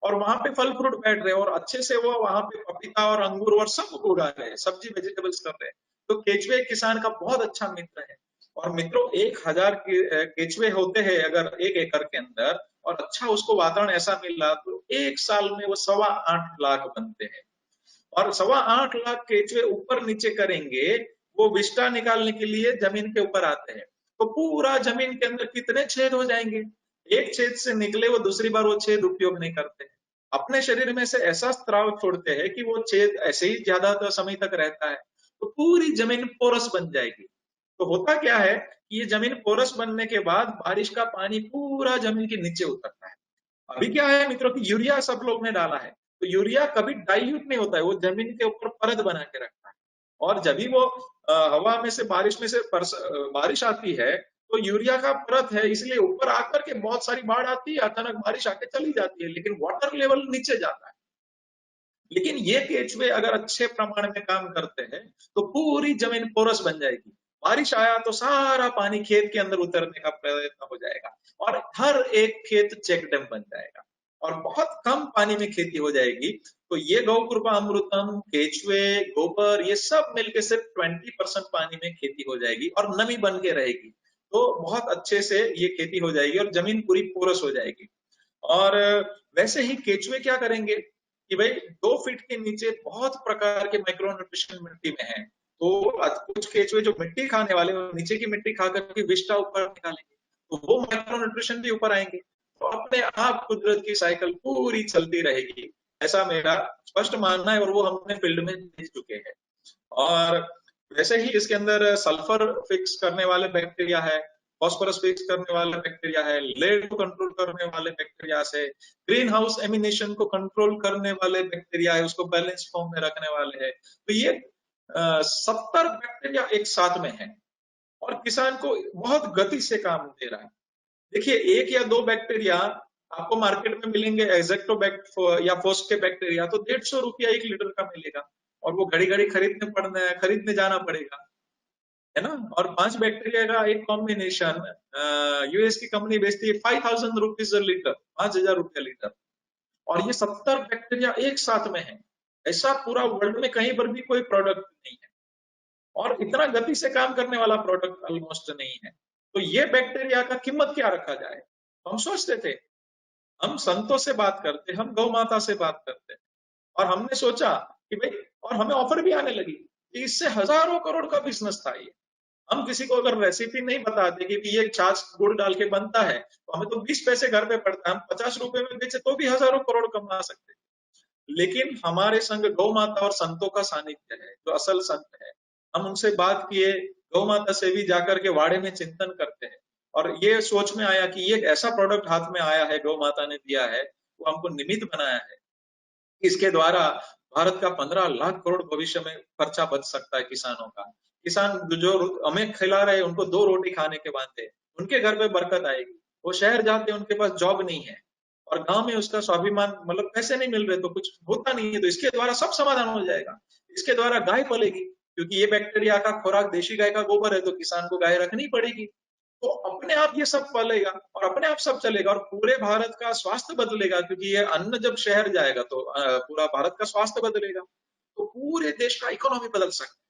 [SPEAKER 4] और वहां पे फल फ्रूट बैठ रहे, और अच्छे से वो वहां पे पपीता और अंगूर और सब उगा रहे हैं, सब्जी वेजिटेबल्स कर रहे हैं। तो केचुए किसान का बहुत अच्छा मित्र है। और मित्रों, 1000 केचुए होते हैं अगर 1 एकड़ के अंदर, और अच्छा उसको वातावरण ऐसा मिला, तो 1 साल में वो 8.25 लाख बनते हैं। और 8.25 लाख केचुए ऊपर नीचे करेंगे, वो विष्टा निकालने के लिए जमीन के ऊपर आते हैं। तो पूरा जमीन के अंदर कितने छेद हो जाएंगे, एक छेद से निकले वो दूसरी बार वो छेद उपयोग नहीं करते। अपने शरीर में से ऐसा स्त्राव छोड़ते हैं कि वो छेद ऐसे ही ज्यादा समय तक रहता है। तो पूरी जमीन पोरस बन जाएगी। तो होता क्या है कि ये जमीन पोरस बनने के बाद बारिश का पानी पूरा जमीन के नीचे उतरता है। अभी क्या है मित्रों की यूरिया सब लोग ने डाला है, तो यूरिया कभी डाइल्यूट नहीं होता है, वो जमीन के ऊपर परत बना के रखता है। और जब भी वो हवा में से बारिश में से बारिश आती है, तो यूरिया का परत है, इसलिए ऊपर आकर के बहुत सारी बाढ़ आती है, अचानक बारिश आके चली जाती है, लेकिन वाटर लेवल नीचे जाता है। लेकिन ये केचुए अगर अच्छे प्रमाण में काम करते हैं, तो पूरी जमीन पोरस बन जाएगी। बारिश आया तो सारा पानी खेत के अंदर उतरने का प्रयत्न हो जाएगा, और हर एक खेत चेक डैम बन जाएगा, और बहुत कम पानी में खेती हो जाएगी। तो ये गौकृपा अमृतम, केचुए, गोबर, ये सब मिलके सिर्फ 20% पानी में खेती हो जाएगी, और नमी बन के रहेगी। तो बहुत अच्छे से ये खेती हो जाएगी, और जमीन पूरी पोरस हो जाएगी। और वैसे ही केचुए क्या करेंगे कि भाई 2 फीट के नीचे बहुत प्रकार के माइक्रो न्यूट्रिशन मिट्टी में है। तो कुछ केचुए जो मिट्टी खाने वाले, नीचे की मिट्टी खा करके विष्टा ऊपर निकालेंगे, तो वो माइक्रो न्यूट्रिशन भी ऊपर आएंगे। तो अपने आप कुदरत की साइकिल पूरी चलती रहेगी, ऐसा मेरा स्पष्ट मानना है, और वो हमने फील्ड में देख चुके हैं। और वैसे ही इसके अंदर सल्फर फिक्स करने वाले बैक्टीरिया है, फॉस्फोरस फिक्स करने वाले बैक्टीरिया है, लेड को कंट्रोल करने वाले बैक्टीरिया है, ग्रीन हाउस एमिनेशन को कंट्रोल करने वाले बैक्टीरिया है, उसको बैलेंस फॉर्म में रखने वाले हैं। तो ये 70 बैक्टीरिया एक साथ में है, और किसान को बहुत गति से काम दे रहा है। देखिए, 1 या 2 बैक्टीरिया आपको मार्केट में मिलेंगे, एक्जेक्टोबैक्ट या फोस्के बैक्टीरिया, तो 150 रुपया 1 लीटर का मिलेगा, और वो घड़ी घड़ी खरीदने जाना पड़ेगा, है ना। और 5 बैक्टीरिया का एक कॉम्बिनेशन यूएस की कंपनी बेचती है 5000 रुपीज लीटर, 5000 रुपया लीटर। और ये 70 बैक्टीरिया एक साथ में है, ऐसा पूरा वर्ल्ड में कहीं पर भी कोई प्रोडक्ट नहीं है, और इतना गति से काम करने वाला प्रोडक्ट ऑलमोस्ट नहीं है। तो ये बैक्टीरिया का कीमत क्या रखा जाए, हम सोचते थे हम संतों से बात करते, हम गौ माता से बात करते हैं। और हमने सोचा कि भाई, और हमें ऑफर भी आने लगी कि इससे हजारों करोड़ का बिजनेस था ये। हम किसी को अगर रेसिपी नहीं बताते कि ये छाछ गुड़ डाल के बनता है, तो हमें तो 20 पैसे घर पे पड़ता है, हम 50 रुपए में बेचे तो भी हजारों करोड़ कमा सकते हैं। लेकिन हमारे संग गौ माता और संतों का सानिध्य है, जो असल संत है। हम उनसे बात किए, गौ माता से भी जाकर के वाड़े में चिंतन करते हैं, और ये सोच में आया कि ये एक ऐसा प्रोडक्ट हाथ में आया है, गौ माता ने दिया है, वो हमको निमित्त बनाया है। इसके द्वारा भारत का 15 लाख करोड़ भविष्य में खर्चा बच सकता है किसानों का। किसान जो हमें खिला रहे हैं, उनको 2 रोटी खाने के बांधे, उनके घर पे बरकत आएगी। वो शहर जाते हैं, उनके पास जॉब नहीं है, और गांव में उसका स्वाभिमान, मतलब पैसे नहीं मिल रहे तो कुछ होता नहीं है, तो इसके द्वारा सब समाधान हो जाएगा। इसके द्वारा गाय पलेगी, क्योंकि ये बैक्टीरिया का खुराक देशी गाय का गोबर है, तो किसान को गाय रखनी पड़ेगी। तो अपने आप ये सब पलेगा और अपने आप सब चलेगा, और पूरे भारत का स्वास्थ्य बदलेगा, क्योंकि ये अन्न जब शहर जाएगा तो पूरा भारत का स्वास्थ्य बदलेगा, तो पूरे देश का इकोनॉमी बदल सकता है।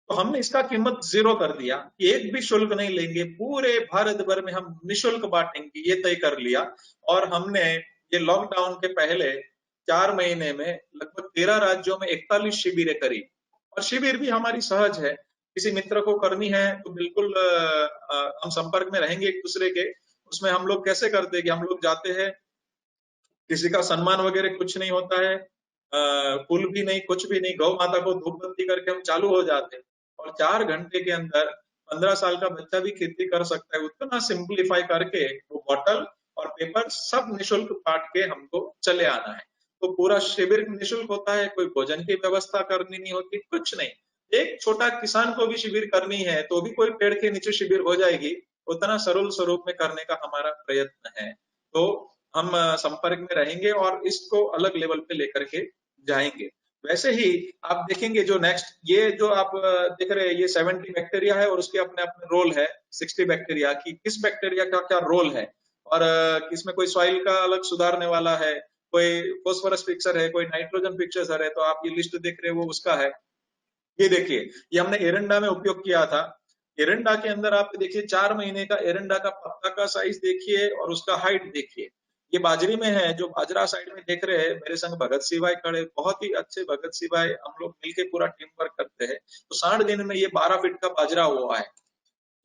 [SPEAKER 4] तो हमने इसका कीमत 0 कर दिया कि एक भी शुल्क नहीं लेंगे, पूरे भारत भर में हम निशुल्क बांटेंगे, ये तय कर लिया। और हमने ये लॉकडाउन के पहले 4 महीने में लगभग 13 राज्यों में 41 शिविरें करी, और शिविर भी हमारी सहज है। किसी मित्र को करनी है तो बिल्कुल हम संपर्क में रहेंगे एक दूसरे के। उसमें हम लोग कैसे करते हैं कि हम लोग जाते हैं, किसी का सम्मान वगैरह कुछ नहीं होता है, कुल भी नहीं, कुछ भी नहीं, गौ माता को धूप बत्ती करके हम चालू हो जाते हैं, और 4 घंटे के अंदर 15 साल का बच्चा भी खेती कर सकता है, उतना सिंप्लीफाई करके वो बॉटल और पेपर सब निशुल्क बांट के हमको चले आना है। तो पूरा शिविर निशुल्क होता है, कोई भोजन की व्यवस्था करनी नहीं होती, कुछ नहीं। एक छोटा किसान को भी शिविर करनी है तो भी कोई पेड़ के नीचे शिविर हो जाएगी, उतना सरल स्वरूप में करने का हमारा प्रयत्न है। तो हम संपर्क में रहेंगे और इसको अलग लेवल पे लेकर के जाएंगे। वैसे ही आप देखेंगे जो नेक्स्ट, ये जो आप देख रहे हैं, ये 70 बैक्टीरिया है और उसके अपने अपने रोल है। 60 बैक्टीरिया की, किस बैक्टीरिया का क्या रोल है, और इसमें कोई सॉइल का अलग सुधारने वाला है, कोई फॉस्फोरस फिक्सर है, कोई नाइट्रोजन फिक्सर है। तो आप ये लिस्ट देख रहे हो, वो उसका है। ये देखिए, ये हमने एरंडा में उपयोग किया था। एरंडा के अंदर आप देखिए 4 महीने का एरंडा का पत्ता का साइज देखिए और उसका हाइट देखिए। ये बाजरी में है, जो बाजरा साइड में देख रहे हैं, मेरे संग भगत सिंह भाई खड़े, बहुत ही अच्छे भगत सिंह भाई, हम लोग मिलके पूरा टीम वर्क करते हैं। तो 60 दिन में ये 12 फीट का बाजरा हुआ है।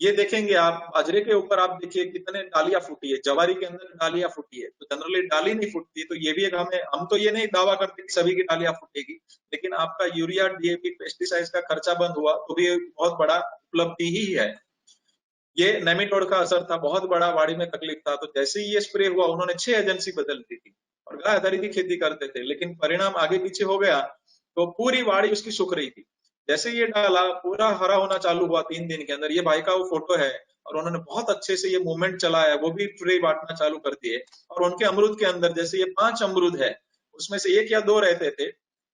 [SPEAKER 4] ये देखेंगे आप, बाजरे के ऊपर आप देखिए कितने डालियां फूटी है, जवारी के अंदर डालियां फूटी है। तो जनरली डाली नहीं फूटती, तो ये भी एक हम तो ये नहीं दावा करते कि सभी की डालियां फूटेगी, लेकिन आपका यूरिया, डीएपी, पेस्टिसाइड्स का खर्चा बंद हुआ तो भी बहुत बड़ा उपलब्धि ही है। ये नेमेटोड का असर था, बहुत बड़ा वाड़ी में तकलीफ था, तो जैसे ही ये स्प्रे हुआ, उन्होंने 6 एजेंसी बदल दी थी, और गाय आधारी की खेती करते थे, लेकिन परिणाम आगे पीछे हो गया, तो पूरी वाड़ी उसकी सूख रही थी। जैसे ये डाला, पूरा हरा होना चालू हुआ 3 दिन के अंदर। ये भाई का वो फोटो है, और उन्होंने बहुत अच्छे से ये मूवमेंट चलाया, वो भी फ्री बांटना चालू कर दिए। और उनके अमरूद के अंदर, जैसे ये 5 अमरूद है, उसमें से 1 या 2 रहते थे,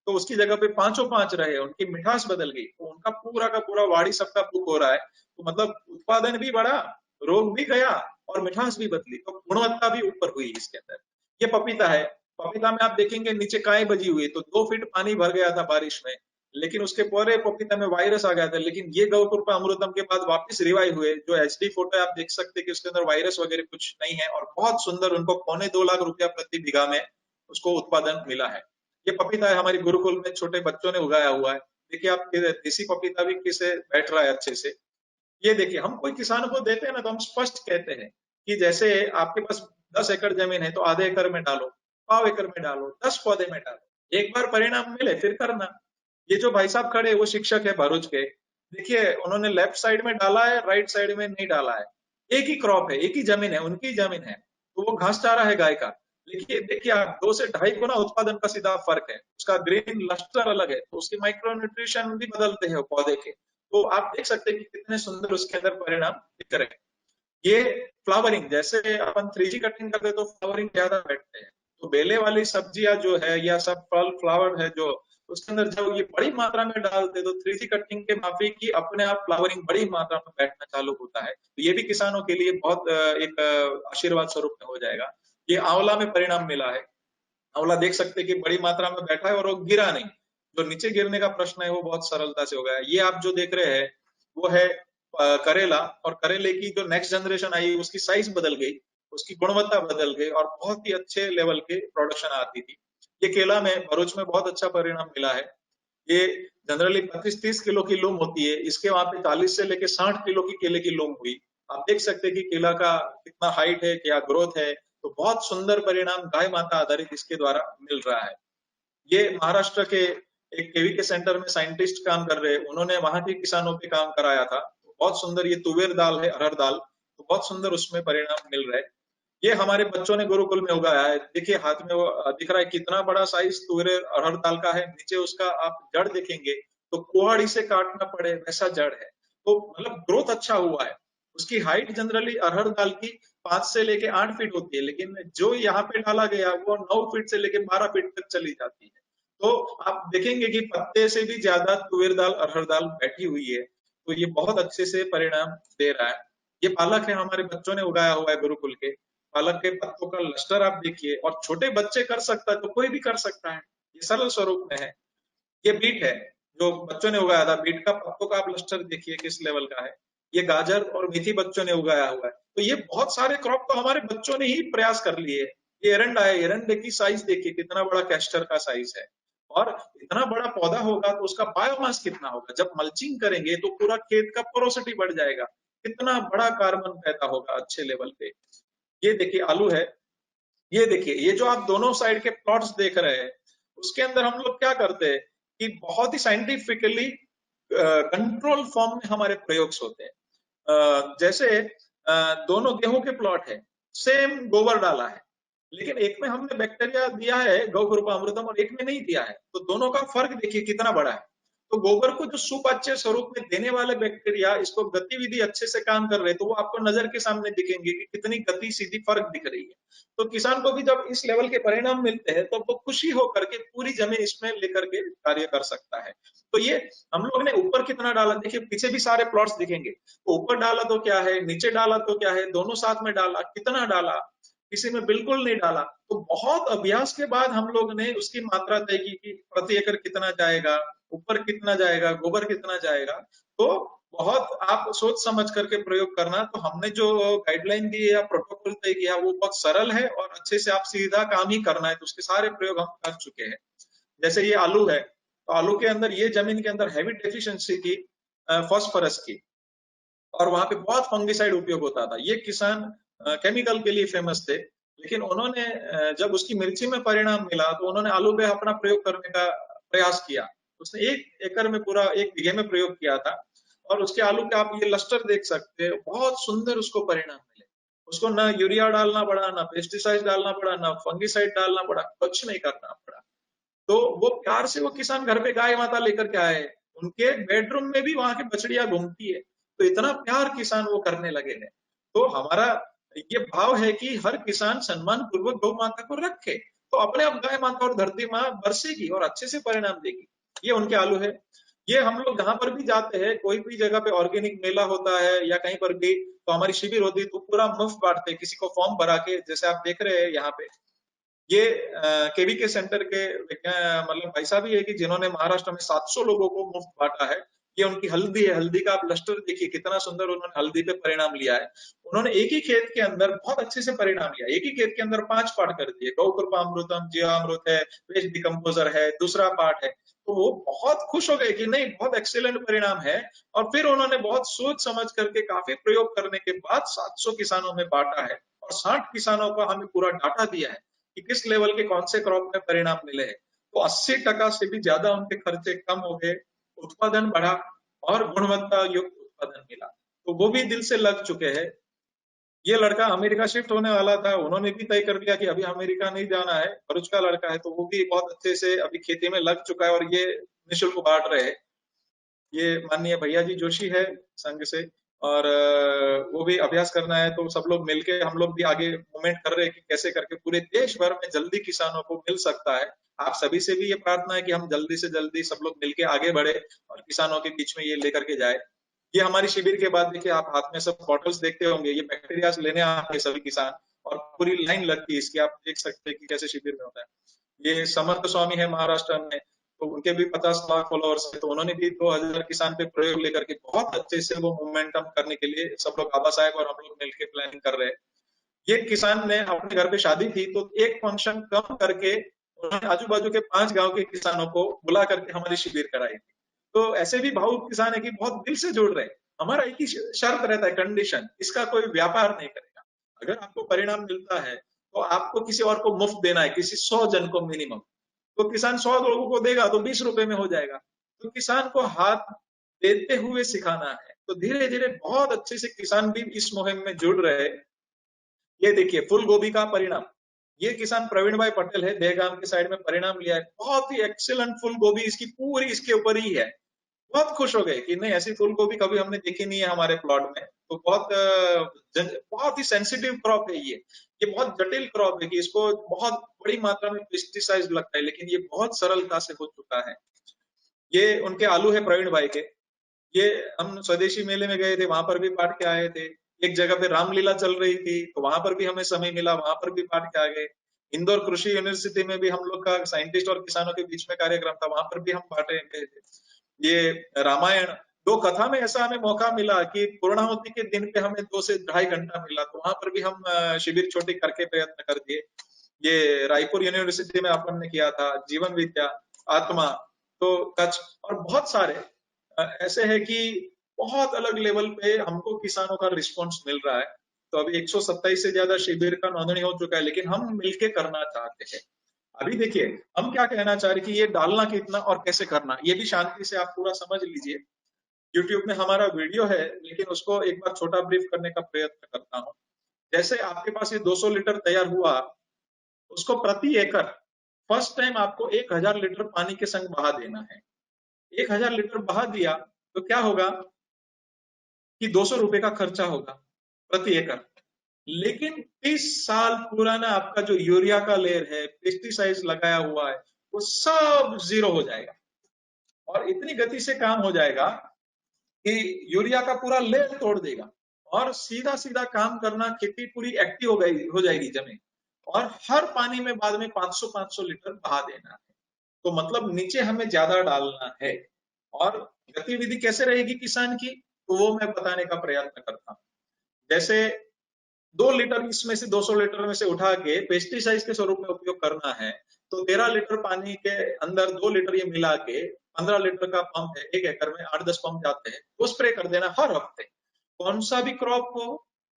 [SPEAKER 4] तो उसकी जगह पे 5 रहे, उनकी मिठास बदल गई, तो उनका पूरा का पूरा वाड़ी सबका बुक हो रहा है। तो मतलब उत्पादन भी बढ़ा, रोग भी गया, और मिठास भी बदली, तो गुणवत्ता भी ऊपर हुई इसके अंदर। ये पपीता है, पपीता में आप देखेंगे नीचे काई बजी हुई, तो 2 फीट पानी भर गया था बारिश में, लेकिन उसके पूरे पपीता में वायरस आ गया था। लेकिन ये गौ कृपा अमृतम के बाद वापस रिवाइव हुए। जो एचडी फोटो है आप देख सकते हैं कि उसके अंदर वायरस वगैरह कुछ नहीं है, और बहुत सुंदर, उनको 2.25 लाख रुपया प्रति बीघा में उसको उत्पादन मिला है। ये पपीता है, हमारी गुरुकुल में छोटे बच्चों ने उगाया हुआ है। देखिए आप, देसी पपीता भी किसे बैठ रहा है अच्छे से। ये देखिए, हम कोई किसान को देते हैं ना, तो हम स्पष्ट कहते हैं कि जैसे आपके पास 10 एकड़ जमीन है, तो आधे एकड़ में डालो, 1/4 एकड़ में डालो, 10 पौधे में डालो, एक बार परिणाम मिले फिर करना। ये जो भाई साहब खड़े, वो शिक्षक है भरूच के। देखिए, उन्होंने लेफ्ट साइड में डाला है, राइट साइड में नहीं डाला है। एक ही क्रॉप है, एक ही जमीन है, उनकी जमीन है, तो वो घास चारा है गाय का। देखिए देखिए आप, 2 से 2.5 गुना उत्पादन का सीधा फर्क है। उसका ग्रीन लस्टर अलग है, तो उसके माइक्रो न्यूट्रिशन भी बदलते हैं पौधे के। तो आप देख सकते हैं कि कितने सुंदर उसके अंदर परिणाम दिख रहे हैं। ये फ्लावरिंग, जैसे अपन 3G कटिंग करते तो फ्लावरिंग ज्यादा बैठते हैं, तो बेले वाली सब्जियां जो है, या सब फल फ्लावर है जो, उसके अंदर जब ये बड़ी मात्रा में डालते, तो 3G कटिंग के माफी की अपने आप फ्लावरिंग बड़ी मात्रा में बैठना चालू होता है। तो ये भी किसानों के लिए बहुत एक आशीर्वाद स्वरूप में हो जाएगा। ये आंवला में परिणाम मिला है। आंवला देख सकते हैं कि बड़ी मात्रा में बैठा है और वो गिरा नहीं। जो नीचे गिरने का प्रश्न है, वो बहुत सरलता से हो गया है। ये आप जो देख रहे हैं, वो है करेला, और करेले की जो नेक्स्ट जनरेशन आई, उसकी साइज बदल गई। उसकी गुणवत्ता बदल गई और बहुत ही अच्छे लेवल के प्रोडक्शन आती थी। ये केला में भरूच में बहुत अच्छा परिणाम मिला है। ये जनरली 25-30 किलो की लूम होती है, इसके वहां पे 40 से लेके 60 किलो की केले की लूम हुई। आप देख सकते हैं कि केला का कितना हाइट है, क्या ग्रोथ है। तो बहुत सुंदर परिणाम गाय माता आधारित इसके द्वारा मिल रहा है। ये महाराष्ट्र के एक केवीके सेंटर में साइंटिस्ट काम कर रहे हैं, उन्होंने वहां के किसानों पे काम कराया था। तो बहुत सुंदर ये तुवेर दाल है, अरहर दाल, तो बहुत सुंदर उसमें परिणाम मिल रहे हैं। ये हमारे बच्चों ने गुरुकुल में उगाया है। देखिए हाथ में वो दिख रहा है, कितना बड़ा साइज तुवेर अरहर दाल का है। नीचे उसका आप जड़ देखेंगे तो कुहाड़ी से काटना पड़े वैसा जड़ है। तो मतलब ग्रोथ अच्छा हुआ है। उसकी हाइट जनरली अरहर दाल की 5 से लेके 8 फीट होती है, लेकिन जो यहाँ पे डाला गया वो 9 फीट से लेके 12 फीट तक चली जाती है। तो आप देखेंगे कि पत्ते से भी ज्यादा तुवेर दाल अरहर दाल बैठी हुई है। तो ये बहुत अच्छे से परिणाम दे रहा है। ये पालक है, हमारे बच्चों ने उगाया हुआ है गुरुकुल के। पालक के पत्तों का लश्टर आप देखिए, और छोटे बच्चे कर सकता है तो कोई भी कर सकता है। ये सरल स्वरूप में है। ये बीट है जो बच्चों ने उगाया था। बीट का पत्तों का आप लश्टर देखिए किस लेवल का है। ये गाजर और मेथी बच्चों ने उगाया हुआ है। तो ये बहुत सारे क्रॉप तो हमारे बच्चों ने ही प्रयास कर लिए। ये एरंडा है, एरंडे की साइज देखिए कितना बड़ा कैस्टर का साइज है। और इतना बड़ा पौधा होगा तो उसका बायोमास कितना होगा। जब मल्चिंग करेंगे तो पूरा खेत का पोरोसिटी बढ़ जाएगा, कितना बड़ा कार्बन पैदा होगा अच्छे लेवल पे। ये देखिए आलू है। ये देखिए, ये जो आप दोनों साइड के प्लॉट्स देख रहे हैं, उसके अंदर हम लोग क्या करते हैं कि बहुत ही साइंटिफिकली कंट्रोल फॉर्म में हमारे प्रयोग होते हैं। जैसे दोनों गेहूं के प्लॉट है, सेम गोबर डाला है, लेकिन एक में हमने बैक्टीरिया दिया है गौ कृपामृतम और एक में नहीं दिया है। तो दोनों का फर्क देखिए कितना बड़ा है। तो गोबर को जो सुपाच्य स्वरूप में देने वाले बैक्टीरिया इसको गतिविधि अच्छे से काम कर रहे हैं, तो वो आपको नजर के सामने दिखेंगे कि कितनी गति सीधी फर्क दिख रही है। तो किसान को भी जब इस लेवल के परिणाम मिलते हैं तो वो खुशी होकर के पूरी जमीन इसमें लेकर के कार्य कर सकता है। तो ये हम लोग ने ऊपर कितना डाला, देखिए पीछे भी सारे प्लॉट्स दिखेंगे। तो ऊपर डाला तो क्या है, नीचे डाला तो क्या है, दोनों साथ में डाला, कितना डाला, किसी में बिल्कुल नहीं डाला। तो बहुत अभ्यास के बाद हम लोग ने उसकी मात्रा तय की कि प्रति एकड़ कितना जाएगा, ऊपर कितना जाएगा, गोबर कितना जाएगा। तो बहुत आप सोच समझ करके प्रयोग करना। तो हमने जो गाइडलाइन दी है या प्रोटोकॉल तय किया वो बहुत सरल है और अच्छे से आप सीधा काम ही करना है। तो उसके सारे प्रयोग हम कर चुके हैं। जैसे ये आलू है, तो आलू के अंदर ये जमीन के अंदर हैवी डेफिशिएंसी थी फास्फोरस की, और वहां पे बहुत फंगिसाइड उपयोग होता था। ये किसान केमिकल के लिए फेमस थे, लेकिन उन्होंने जब उसकी मिर्ची में परिणाम मिला तो उन्होंने आलू पे अपना प्रयोग करने का प्रयास किया। उसने 1 एकड़ में पूरा 1 बीघे में प्रयोग किया था, और उसके आलू के आप ये लस्टर देख सकते हैं, बहुत सुंदर उसको परिणाम मिले। उसको ना यूरिया डालना पड़ा, ना पेस्टिसाइड डालना पड़ा, ना फंगिसाइड डालना पड़ा, कुछ नहीं करना पड़ा। तो वो प्यार से वो किसान घर पे गाय माता लेकर के आए, उनके बेडरूम में भी वहां की बछड़ियां घूमती है। तो इतना प्यार किसान वो करने लगे हैं। तो हमारा ये भाव है कि हर किसान सम्मान पूर्वक गौ माता को रखे, तो अपने आप गाय माता और धरती माँ बरसेगी और अच्छे से परिणाम देगी। ये उनके आलू है। ये हम लोग जहां पर भी जाते हैं, कोई भी जगह पे ऑर्गेनिक मेला होता है या कहीं पर भी, तो हमारी शिविर होती है, तो पूरा मुफ्त बांटते हैं, किसी को फॉर्म भरा के। जैसे आप देख रहे हैं यहाँ पे, ये केवीके सेंटर के मतलब भाई साहब ही है कि जिन्होंने महाराष्ट्र में 700 लोगों को मुफ्त बांटा है। ये उनकी हल्दी है, हल्दी का आप लस्टर देखिए कितना सुंदर उन्होंने हल्दी पे परिणाम लिया है। उन्होंने एक ही खेत के अंदर बहुत अच्छे से परिणाम लिया। एक ही खेत के अंदर 5 पार्ट कर दिए, गौ कृपामृतम, जीवामृत है, वेस्ट डिकम्पोजर है, दूसरा पार्ट है। तो वो बहुत खुश हो गए कि नहीं, बहुत एक्सीलेंट परिणाम है। और फिर उन्होंने बहुत सोच समझ करके काफी प्रयोग करने के बाद 700 किसानों में बांटा है, और 60 किसानों का हमें पूरा डाटा दिया है कि किस लेवल के कौन से क्रॉप में परिणाम मिले हैं। तो 80% से भी ज्यादा उनके खर्चे कम हो गए, उत्पादन बढ़ा और गुणवत्ता युक्त उत्पादन मिला। तो वो भी दिल से लग चुके हैं। ये लड़का अमेरिका शिफ्ट होने वाला था, उन्होंने भी तय कर लिया कि अभी अमेरिका नहीं जाना है। भरूच का लड़का है, तो वो भी बहुत अच्छे से अभी खेती में लग चुका है और ये निःशुल्क बांट रहे हैं। ये माननीय भैया जी जोशी है संघ से, और वो भी अभ्यास करना है तो सब लोग मिलके हम लोग भी आगे मूवमेंट कर रहे हैं कि कैसे करके पूरे देश भर में जल्दी किसानों को मिल सकता है। आप सभी से भी ये प्रार्थना है कि हम जल्दी से जल्दी सब लोग मिलके आगे बढ़े और किसानों के बीच में ये लेकर के जाए। ये हमारी शिविर के बाद देखिए, आप हाथ में सब बॉटल्स देखते होंगे, ये बैक्टीरिया लेने आते हैं सभी किसान, और पूरी लाइन लगती है इसकी। आप देख सकते हैं कि कैसे शिविर में होता है। ये समर्थ स्वामी है महाराष्ट्र में, तो उनके भी 50 लाख फॉलोअर्स है, तो उन्होंने भी 2000 किसान पे प्रयोग लेकर के बहुत अच्छे से वो मोमेंटम करने के लिए सब लोग आबा साहब और हम लोग मिलकर प्लानिंग कर रहे हैं। ये किसान ने अपने घर पे शादी थी तो एक फंक्शन कम करके उन्होंने आजू बाजू के 5 गांव के किसानों को बुला करके हमारी शिविर कराई थी। तो ऐसे भी भावुक किसान है कि बहुत दिल से जुड़ रहे हैं। हमारा एक ही शर्त रहता है, कंडीशन, इसका कोई व्यापार नहीं करेगा। अगर आपको परिणाम मिलता है तो आपको किसी और को मुफ्त देना है, किसी 100 जन को मिनिमम। तो किसान 100 लोगों को देगा तो 20 रुपए में हो जाएगा। तो किसान को हाथ देते हुए सिखाना है। तो धीरे धीरे बहुत अच्छे से किसान भी इस मुहिम में जुड़ रहे हैं। ये देखिए फूल गोभी का परिणाम, ये किसान प्रवीण भाई पटेल है, देहगाम के साइड में परिणाम लिया है। बहुत ही एक्सीलेंट फूल गोभी इसकी पूरी इसके ऊपर ही है। बहुत खुश हो गए कि नहीं, ऐसी फूल गोभी कभी हमने देखी नहीं है हमारे प्लॉट में। तो बहुत ही सेंसिटिव क्रॉप है ये बहुत जटिल क्रॉप है कि इसको बहुत बड़ी मात्रा में पेस्टिसाइड लगता है, लेकिन ये बहुत सरलता से हो चुका है। ये उनके आलू है प्रवीण भाई के। ये हम स्वदेशी मेले में गए थे, वहां पर भी बांट के आए थे। एक जगह पे रामलीला चल रही थी तो वहां पर भी हमें समय मिला, वहां पर भी बांट के आ गए। इंदौर कृषि यूनिवर्सिटी में भी हम लोग का साइंटिस्ट और किसानों के बीच में कार्यक्रम था, वहां पर भी हम बांटे गए थे। ये रामायण 2 कथा में ऐसा हमें मौका मिला कि पूर्णाहुति के दिन पे हमें 2 से 2.5 घंटा मिला, तो वहां पर भी हम शिविर छोटी करके प्रयत्न कर दिए। ये रायपुर यूनिवर्सिटी में अपन ने किया था, जीवन विद्या, आत्मा, तो कच्छ और बहुत सारे ऐसे है कि बहुत अलग लेवल पे हमको किसानों का रिस्पांस मिल रहा है। तो अभी 127 से ज्यादा शिविर का नोंदणी हो चुका है, लेकिन हम मिलके करना चाहते हैं। अभी देखिए हम क्या कहना चाह रहे हैं कि ये डालना कितना और कैसे करना, ये भी शांति से आप पूरा समझ लीजिए। यूट्यूब में हमारा वीडियो है, लेकिन उसको एक बार छोटा ब्रीफ करने का प्रयत्न करता हूँ। जैसे आपके पास ये 200 लीटर तैयार हुआ, उसको प्रति एकड़ फर्स्ट टाइम आपको 1000 लीटर पानी के संग बहा देना है। 1000 लीटर बहा दिया तो क्या होगा कि 200 रुपए का खर्चा होगा प्रति एकड़। लेकिन 30 साल पुराना आपका जो यूरिया का लेयर है, पेस्टिसाइड्स लगाया हुआ है, वो सब जीरो हो जाएगा और इतनी गति से काम हो जाएगा कि यूरिया का पूरा लेयर तोड़ देगा और सीधा सीधा काम करना, खेती पूरी एक्टिव हो जाएगी जमीन। और हर पानी में बाद में 500-500 लीटर बहा देना है। तो मतलब नीचे हमें ज्यादा डालना है। और गतिविधि कैसे रहेगी किसान की, तो वो मैं बताने का प्रयत्न करता हूँ। जैसे 2 लीटर इसमें से 200 लीटर में से उठा के पेस्टिसाइड के स्वरूप में उपयोग करना है, तो 13 लीटर पानी के अंदर 2 लीटर ये मिला के 15 लीटर का पंप है, 1 एकड़ में 8-10 पंप जाते हैं, वो स्प्रे कर देना हर हफ्ते। कौन सा भी क्रॉप हो,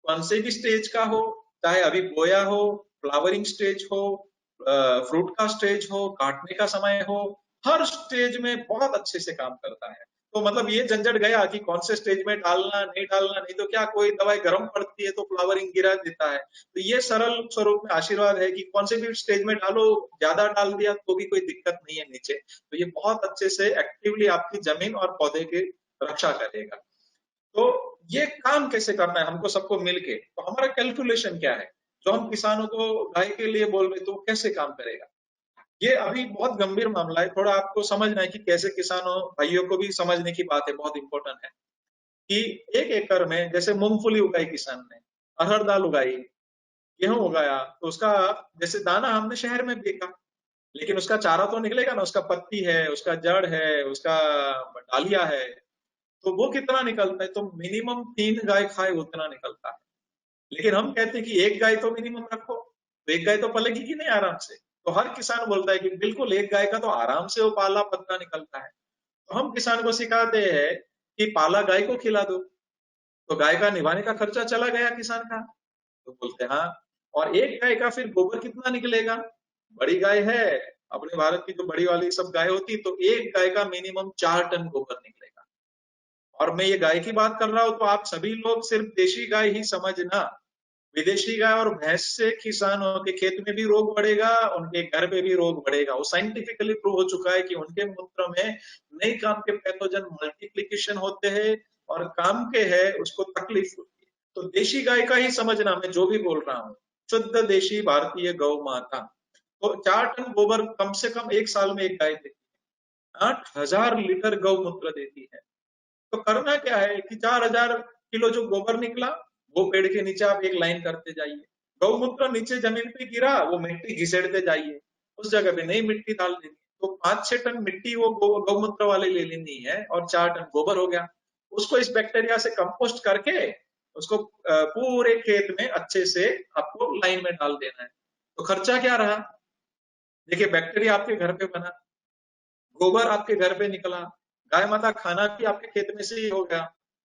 [SPEAKER 4] कौन से भी स्टेज का हो, चाहे अभी बोया हो, फ्लावरिंग स्टेज हो, फ्रूट का स्टेज हो, काटने का समय हो, हर स्टेज में बहुत अच्छे से काम करता है। तो मतलब ये झंझट गया कि कौन से स्टेज में डालना, नहीं डालना, नहीं तो क्या कोई दवाई गर्म पड़ती है तो फ्लावरिंग गिरा देता है। तो ये सरल स्वरूप में आशीर्वाद है कि कौन से भी स्टेज में डालो, ज्यादा डाल दिया तो भी कोई दिक्कत नहीं है नीचे। तो ये बहुत अच्छे से एक्टिवली आपकी जमीन और पौधे की रक्षा करेगा। तो ये काम कैसे करना है हमको सबको मिलके, तो हमारा कैलकुलेशन क्या है, जो हम किसानों को गाय के लिए बोल रहे तो कैसे काम करेगा। ये अभी बहुत गंभीर मामला है, थोड़ा आपको समझना है कि कैसे किसानों भाइयों को भी समझने की बात है, बहुत इंपॉर्टेंट है कि 1 एकड़ में जैसे मूंगफली उगाई किसान ने, अरहर दाल उगाई, गेहूं उगाया, तो उसका जैसे दाना हमने शहर में बेचा, लेकिन उसका चारा तो निकलेगा ना, उसका पत्ती है, उसका जड़ है, उसका डालिया है, तो वो कितना निकलता है, तो मिनिमम 3 गाय खाए उतना निकलता है। लेकिन हम कहते हैं कि 1 गाय तो मिनिमम रखो, तो 1 गाय तो पलेगी कि नहीं आराम से। तो हर किसान बोलता है कि बिल्कुल 1 गाय का तो आराम से वो पाला पत्ता निकलता है। तो हम किसान को सिखाते हैं कि पाला गाय को खिला दो, तो गाय का निभाने का खर्चा चला गया किसान का। तो बोलते हैं हाँ, और 1 गाय का फिर गोबर कितना निकलेगा, बड़ी गाय है अपने भारत की जो बड़ी वाली सब गाय होती, तो 1 गाय का मिनिमम 4 टन गोबर निकलेगा। और मैं ये गाय की बात कर रहा हूं तो आप सभी लोग सिर्फ देशी गाय ही समझना, विदेशी गाय और भैंस से किसानों के खेत में भी रोग बढ़ेगा, उनके घर पे भी रोग बढ़ेगा। वो साइंटिफिकली प्रूव हो चुका है कि उनके मूत्र में नई काम के पैथोजन मल्टीप्लिकेशन होते हैं और काम के है उसको तकलीफ होती है। तो देशी गाय का ही समझना, मैं जो भी बोल रहा हूँ, शुद्ध देशी भारतीय गौ माता। तो 4 टन गोबर कम से कम 1 साल में एक गाय देती है, 8000 लीटर गौमूत्र देती है। तो करना क्या है कि 4000 किलो जो गोबर निकला वो पेड़ के नीचे आप एक लाइन करते जाइए, गौमूत्र नीचे जमीन पे गिरा वो मिट्टी घिसेड़ते जाइए, उस जगह पे नई मिट्टी डाल देनी। तो 5-6 टन मिट्टी वो गौमूत्र वाले ले लेनी है और 4 टन गोबर हो गया। उसको इस बैक्टीरिया से कंपोस्ट करके उसको पूरे खेत में अच्छे से आपको लाइन में डाल देना है। तो खर्चा क्या रहा? देखिए, बैक्टीरिया आपके घर पे बना, गोबर आपके घर पे निकला, गाय माता खाना भी आपके खेत में से ही हो गया,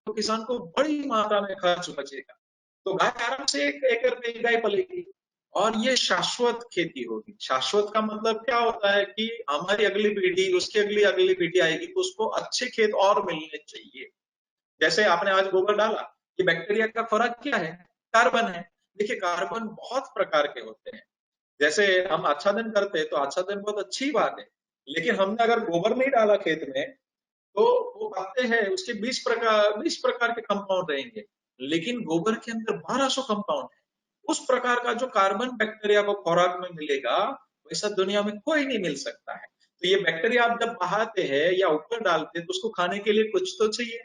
[SPEAKER 4] तो किसान को बड़ी मात्रा में खर्च बचेगा। तो गाय आराम से 1 एकड़ पे गाय पलेगी और ये शाश्वत खेती होगी। शाश्वत का मतलब क्या होता है कि हमारी अगली पीढ़ी, उसकी अगली पीढ़ी आएगी तो उसको अच्छे खेत और मिलने चाहिए। जैसे आपने आज गोबर डाला, कि बैक्टीरिया का खुराक क्या है? कार्बन है। देखिए, कार्बन बहुत प्रकार के होते हैं। जैसे हम आच्छादन करते हैं तो आच्छादन बहुत अच्छी बात है, लेकिन हमने अगर गोबर नहीं डाला खेत में तो वो पाते हैं उसके 20 प्रकार के कंपाउंड रहेंगे, लेकिन गोबर के अंदर 1200 कंपाउंड है। उस प्रकार का जो कार्बन बैक्टीरिया को खुराक में मिलेगा, वैसा दुनिया में कोई नहीं मिल सकता है। तो ये बैक्टीरिया आप जब बहाते हैं या ऊपर डालते हैं तो उसको खाने के लिए कुछ तो चाहिए,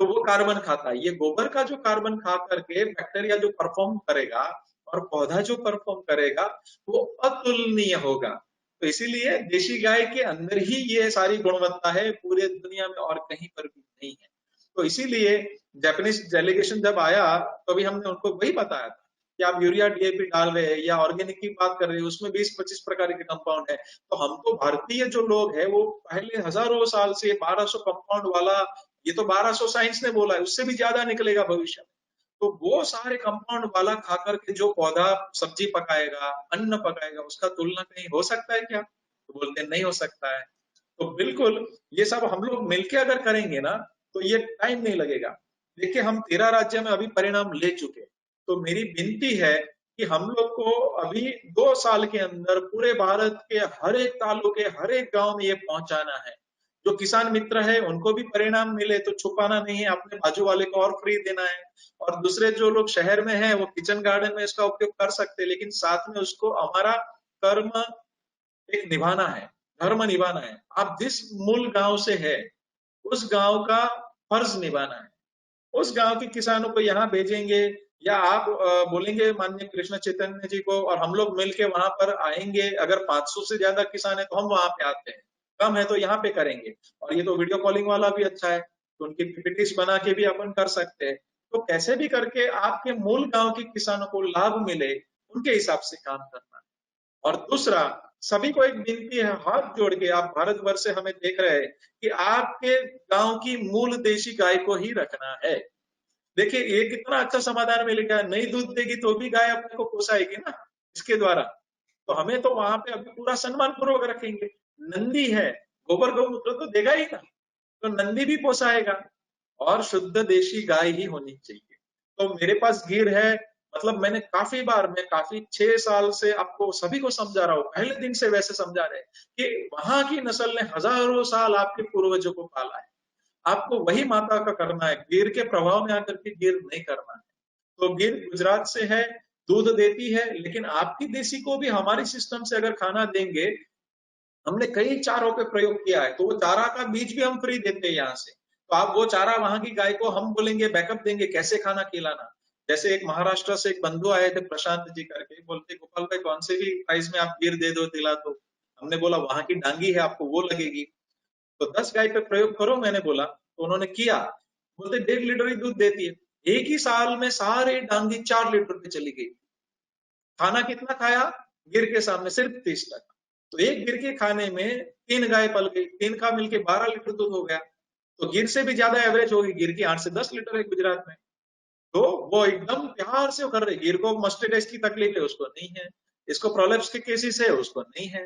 [SPEAKER 4] तो वो कार्बन खाता है। ये गोबर का जो कार्बन खा करके बैक्टीरिया जो परफॉर्म करेगा और पौधा जो परफॉर्म करेगा, वो अतुलनीय होगा। तो इसीलिए देशी गाय के अंदर ही ये सारी गुणवत्ता है, पूरे दुनिया में और कहीं पर भी नहीं है। तो इसीलिए जापानीज डेलीगेशन जब आया तो अभी हमने उनको वही बताया था कि आप यूरिया डीएपी डाल रहे हैं या ऑर्गेनिक की बात कर रहे हैं, उसमें 20-25 प्रकार के कंपाउंड है। तो हमको भारतीय जो लोग है वो पहले हजारों साल से 1200 कंपाउंड वाला, ये तो 1200 साइंस ने बोला है, उससे भी ज्यादा निकलेगा भविष्य में। तो वो सारे कंपाउंड वाला खाकर के जो पौधा सब्जी पकाएगा, अन्न पकाएगा, उसका तुलना कहीं हो सकता है क्या? तो बोलते हैं नहीं हो सकता है। तो बिल्कुल ये सब हम लोग मिलके अगर करेंगे ना तो ये टाइम नहीं लगेगा। देखिए, हम 13 राज्य में अभी परिणाम ले चुके, तो मेरी विनती है कि हम लोग को अभी 2 साल के अंदर पूरे भारत के हर एक तालुके, हर एक गांव में ये पहुंचाना है। जो किसान मित्र है उनको भी परिणाम मिले, तो छुपाना नहीं है, अपने बाजू वाले को और फ्री देना है। और दूसरे जो लोग शहर में हैं वो किचन गार्डन में इसका उपयोग कर सकते हैं, लेकिन साथ में उसको हमारा कर्म एक निभाना है, धर्म निभाना है। आप जिस मूल गांव से है उस गांव का फर्ज निभाना है। उस गांव के किसानों को यहाँ भेजेंगे या आप बोलेंगे माननीय कृष्ण चैतन्य जी को और हम लोग मिलके वहां पर आएंगे। अगर 500 से ज्यादा किसान है तो हम वहां पे आते हैं, कम है तो यहाँ पे करेंगे। और ये तो वीडियो कॉलिंग वाला भी अच्छा है, तो उनकी पीपीटीज बना के भी अपन कर सकते हैं। तो कैसे भी करके आपके मूल गांव के किसानों को लाभ मिले, उनके हिसाब से काम करना। और दूसरा, सभी को एक विनती है, हाथ जोड़ के, आप भारतवर्ष से हमें देख रहे हैं, कि आपके गांव की मूल देशी गाय को ही रखना है। देखिए, ये कितना अच्छा समाधान मिलेगा। नहीं दूध देगी तो भी गाय अपने को पोसाएगी ना इसके द्वारा। तो हमें तो वहां पे अभी पूरा सम्मान पूर्वक रखेंगे। नंदी है, गोबर गौमूत्र तो देगा ही ना, तो नंदी भी पोसाएगा और शुद्ध देशी गाय ही होनी चाहिए। तो मेरे पास गिर है, मतलब मैंने मैं काफी 6 साल से आपको सभी को समझा रहा हूँ, पहले दिन से वैसे समझा रहे कि वहां की नस्ल ने हजारों साल आपके पूर्वजों को पाला है। आपको वही माता का करना है, गिर के प्रभाव में आकर के गिर नहीं करना है। तो गिर गुजरात से है, दूध देती है, लेकिन आपकी देसी को भी हमारे सिस्टम से अगर खाना देंगे, हमने कई चारों पे प्रयोग किया है, तो वो चारा का बीज भी हम फ्री देते हैं यहाँ से। तो आप वो चारा वहां की गाय को हम बोलेंगे बैकअप देंगे कैसे खाना खिलाना। जैसे एक महाराष्ट्र से एक बंधु आए थे प्रशांत जी करके, बोलते गोपाल भाई कौन से भी प्राइस में आप गिर दे दो दिला दो। हमने बोला वहां की डांगी है, आपको वो लगेगी, तो 10 गाय पे प्रयोग करो, मैंने बोला। तो उन्होंने किया, बोलते 1.5 लीटर ही दूध देती है। एक ही साल में सारे डांगी 4 लीटर पे चली गई। खाना कितना खाया? गिर के सामने सिर्फ 30 टका। तो एक गिर के खाने में 3 गाय पल गई, 3 का मिलके 12 लीटर दूध हो गया। तो गिर से भी ज्यादा एवरेज होगी, गिर की 8 से 10 लीटर है गुजरात में। तो वो एकदम प्यार से कर रहे। गिर को मस्टिडाइज की तकलीफ है, उसको नहीं है। इसको प्रोलेप्स के केसेस है, उसको नहीं है।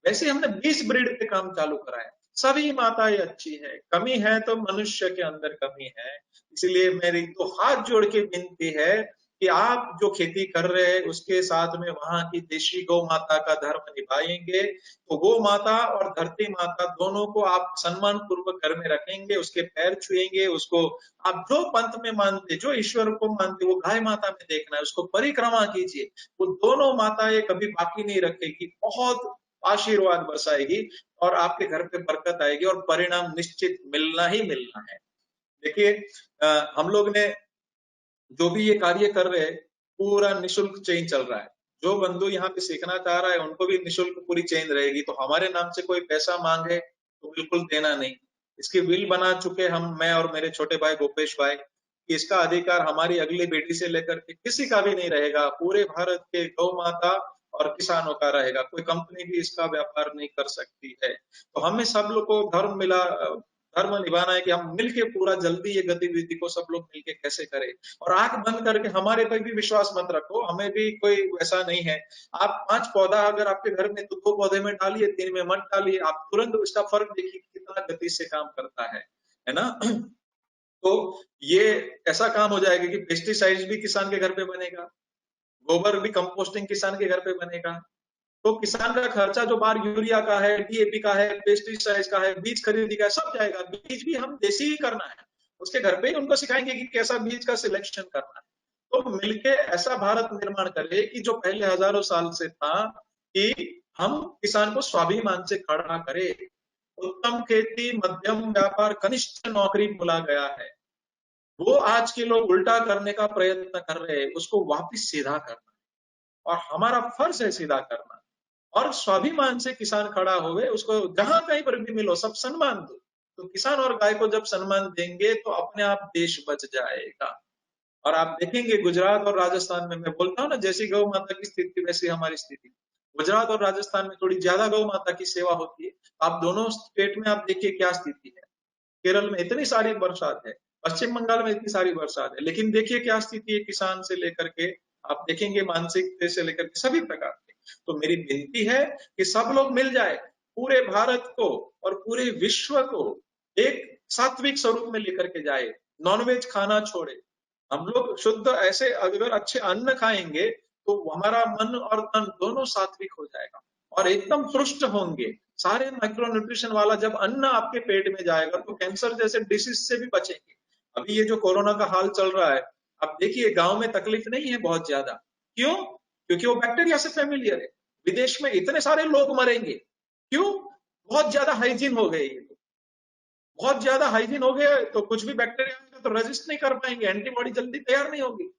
[SPEAKER 4] वैसे हमने 20 ब्रीड पे काम चालू कराया। सभी माताएं अच्छी है, कमी है तो मनुष्य के अंदर कमी है। इसलिए मेरी तो हाथ जोड़ के विनती है कि आप जो खेती कर रहे हैं उसके साथ में वहां की देशी गौ माता का धर्म निभाएंगे, तो गौ माता और धरती माता दोनों को आप सम्मान पूर्वक घर में रखेंगे, उसके पैर छुएंगे, उसको आप जो पंथ में मानते, जो ईश्वर को मानते, वो गाय माता में देखना है, उसको परिक्रमा कीजिए। वो दोनों माताएं कभी बाकी नहीं रखेगी, बहुत आशीर्वाद बरसाएगी और आपके घर पे बरकत आएगी और परिणाम निश्चित मिलना ही मिलना है। देखिए, हम लोग ने जो भी ये कार्य कर रहे हैं, पूरा निशुल्क चेन चल रहा है। जो बंधु यहाँ पे सीखना चाह रहा है उनको भी निशुल्क पूरी चेन रहेगी। तो हमारे नाम से कोई पैसा मांगे तो बिल्कुल देना नहीं। इसकी बिल बना चुके हम, मैं और मेरे छोटे भाई गोपेश भाई, कि इसका अधिकार हमारी अगली बेटी से लेकर के किसी का भी नहीं रहेगा, पूरे भारत के गौ माता और किसानों का रहेगा, कोई कंपनी भी इसका व्यापार नहीं कर सकती है। तो हमें सब लोग को धर्म निभाना है कि हम मिलके पूरा जल्दी ये गतिविधि को सब लोग मिलके कैसे करें। और आंख बंद करके हमारे पर भी विश्वास मत रखो, हमें भी कोई वैसा नहीं है। आप 5 पौधा अगर आपके घर में तो 2 पौधे में डालिए, 3 में मत डालिए, आप तुरंत उसका फर्क देखिए कितना गति से काम करता है ना? तो ये ऐसा काम हो जाएगा कि पेस्टिसाइड्स भी किसान के घर पे बनेगा, गोबर भी कंपोस्टिंग किसान के घर पे बनेगा। तो किसान का खर्चा जो बाहर यूरिया का है, डीएपी का है, पेस्टिसाइड्स का है, बीज खरीदी का है, सब जाएगा। बीज भी हम देसी ही करना है, उसके घर पे ही उनको सिखाएंगे कि कैसा बीज का सिलेक्शन करना है। तो मिलके ऐसा भारत निर्माण करें कि जो पहले हजारों साल से था, कि हम किसान को स्वाभिमान से खड़ा करें। उत्तम खेती, मध्यम व्यापार, कनिष्ठ नौकरी बोला गया है, वो आज के लोग उल्टा करने का प्रयत्न कर रहे हैं, उसको वापिस सीधा करना और हमारा फर्ज है सीधा करना। और स्वाभिमान से किसान खड़ा होवे, उसको जहां कहीं पर भी मिलो सब सम्मान दो। तो किसान और गाय को जब सम्मान देंगे तो अपने आप देश बच जाएगा। और आप देखेंगे गुजरात और राजस्थान में, मैं बोलता हूँ ना, जैसी गौ माता की स्थिति वैसी हमारी स्थिति। गुजरात और राजस्थान में थोड़ी ज्यादा गौ माता की सेवा होती है। आप दोनों स्टेट में आप देखिए क्या स्थिति है। केरल में इतनी सारी बरसात है, पश्चिम बंगाल में इतनी सारी बरसात है, लेकिन देखिए क्या स्थिति है किसान से लेकर के, आप देखेंगे मानसिक से लेकर के सभी प्रकार के। तो मेरी विनती है कि सब लोग मिल जाए, पूरे भारत को और पूरे विश्व को एक सात्विक स्वरूप में लेकर के जाए, नॉनवेज खाना छोड़े। हम लोग शुद्ध ऐसे अगर अच्छे अन्न खाएंगे तो हमारा मन और तन दोनों सात्विक हो जाएगा और एकदम पुष्ट होंगे। सारे माइक्रो न्यूट्रिशन वाला जब अन्न आपके पेट में जाएगा तो कैंसर जैसे डिसीज से भी बचेंगे। अभी ये जो कोरोना का हाल चल रहा है, अब देखिए गांव में तकलीफ नहीं है बहुत ज्यादा। क्यों? क्योंकि वो बैक्टीरिया से फेमिलियर है। विदेश में इतने सारे लोग मरेंगे, क्यों? बहुत ज्यादा हाइजीन हो गए, बहुत ज्यादा हाइजीन हो गया, तो कुछ भी बैक्टीरिया आएगा तो रेजिस्ट नहीं कर पाएंगे, एंटीबॉडी जल्दी तैयार नहीं होगी।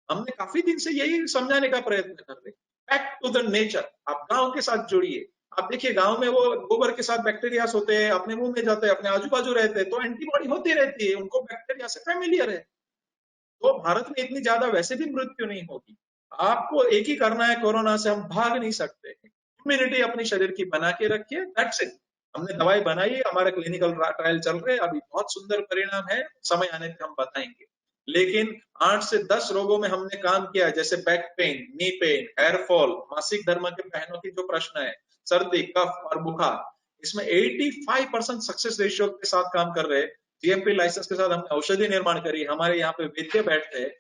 [SPEAKER 4] हमने काफी दिन से यही समझाने का प्रयत्न कर रहे हैं। बैक टू द नेचर, आप गांव के साथ जुड़िए। आप देखिए गांव में वो गोबर के साथ बैक्टीरिया होते हैं, अपने मुंह में जाते हैं, अपने आजू बाजू रहते हैं, तो एंटीबॉडी होती रहती है, उनको बैक्टीरिया से फेमिलियर है। तो भारत में इतनी ज्यादा वैसे भी मृत्यु नहीं होगी। आपको एक ही करना है, कोरोना से हम भाग नहीं सकते। इम्यूनिटी अपने शरीर की बना के रखिए, दैट्स इट। हमने दवाई बनाई है, हमारे क्लिनिकल ट्रायल चल रहे हैं, अभी बहुत सुंदर परिणाम है, समय आने पे हम बताएंगे। लेकिन 8 से 10 रोगों में हमने काम किया, जैसे back pain, knee pain, hair fall, मासिक धर्म के बहनों की जो प्रश्न है, सर्दी, कफ और बुखार, इसमें 85% सक्सेस रेशियो के साथ काम कर रहे हैं। जीएमपी लाइसेंस के साथ हमने औषधि निर्माण करी। हमारे यहाँ पे वैद्य बैठते हैं,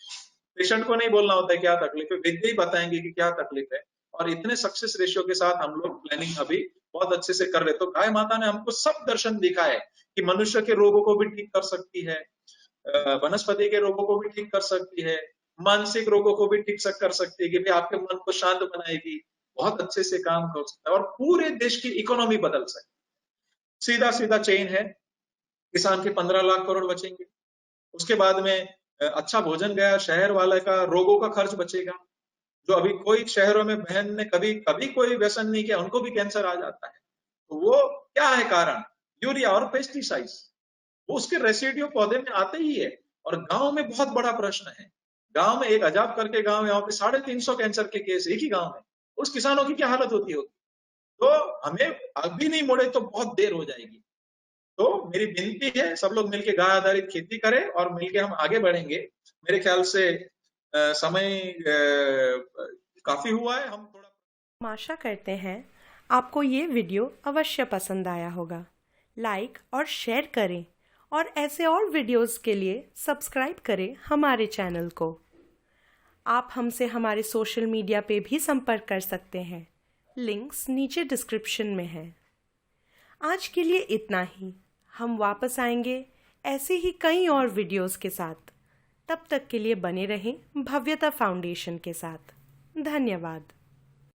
[SPEAKER 4] पेशेंट को नहीं बोलना होता है क्या तकलीफ है, वैद्य ही बताएंगे कि क्या तकलीफ है। और इतने सक्सेस रेशियो के साथ हम लोग प्लानिंग अभी बहुत अच्छे से कर रहे। तो गाय माता ने हमको सब दर्शन दिखाए कि मनुष्य के रोगों को भी ठीक कर सकती है, वनस्पति के रोगों को भी ठीक कर सकती है, मानसिक रोगों को भी ठीक कर सकती है, कि भाई आपके मन को शांत बनाएगी, बहुत अच्छे से काम कर सकता है और पूरे देश की इकोनॉमी बदल सकती। सीधा सीधा चेन है, किसान के 15 लाख करोड़ बचेंगे। उसके बाद में अच्छा भोजन गया, शहर वाले का रोगों का खर्च बचेगा। जो अभी कोई शहरों में बहन ने कभी कोई व्यसन नहीं किया, उनको भी कैंसर आ जाता है। तो वो क्या है कारण? यूरिया और पेस्टिसाइड्स, वो उसके रेसिड्यू पौधे में आते ही है। और गांव में बहुत बड़ा प्रश्न है, गांव में एक अजाब करके गांव है, वहां पे 350 कैंसर के केस एक ही गांव में। उस किसानों की क्या हालत होती होगी? तो हमें अभी नहीं मुड़े तो बहुत देर हो जाएगी। तो मेरी विनती है, सब लोग मिलके गाय आधारित खेती करें और मिलके हम आगे बढ़ेंगे। मेरे ख्याल से समय काफी हुआ है, हम थोड़ा।
[SPEAKER 1] हम आशा करते हैं आपको ये वीडियो अवश्य पसंद आया होगा। लाइक और शेयर करें और ऐसे और वीडियोस के लिए सब्सक्राइब करें हमारे चैनल को। आप हमसे हमारे सोशल मीडिया पे भी संपर्क कर सकते हैं, लिंक्स नीचे डिस्क्रिप्शन में है। आज के लिए इतना ही, हम वापस आएंगे ऐसे ही कई और वीडियोस के साथ। तब तक के लिए बने रहें भव्यता फाउंडेशन के साथ। धन्यवाद।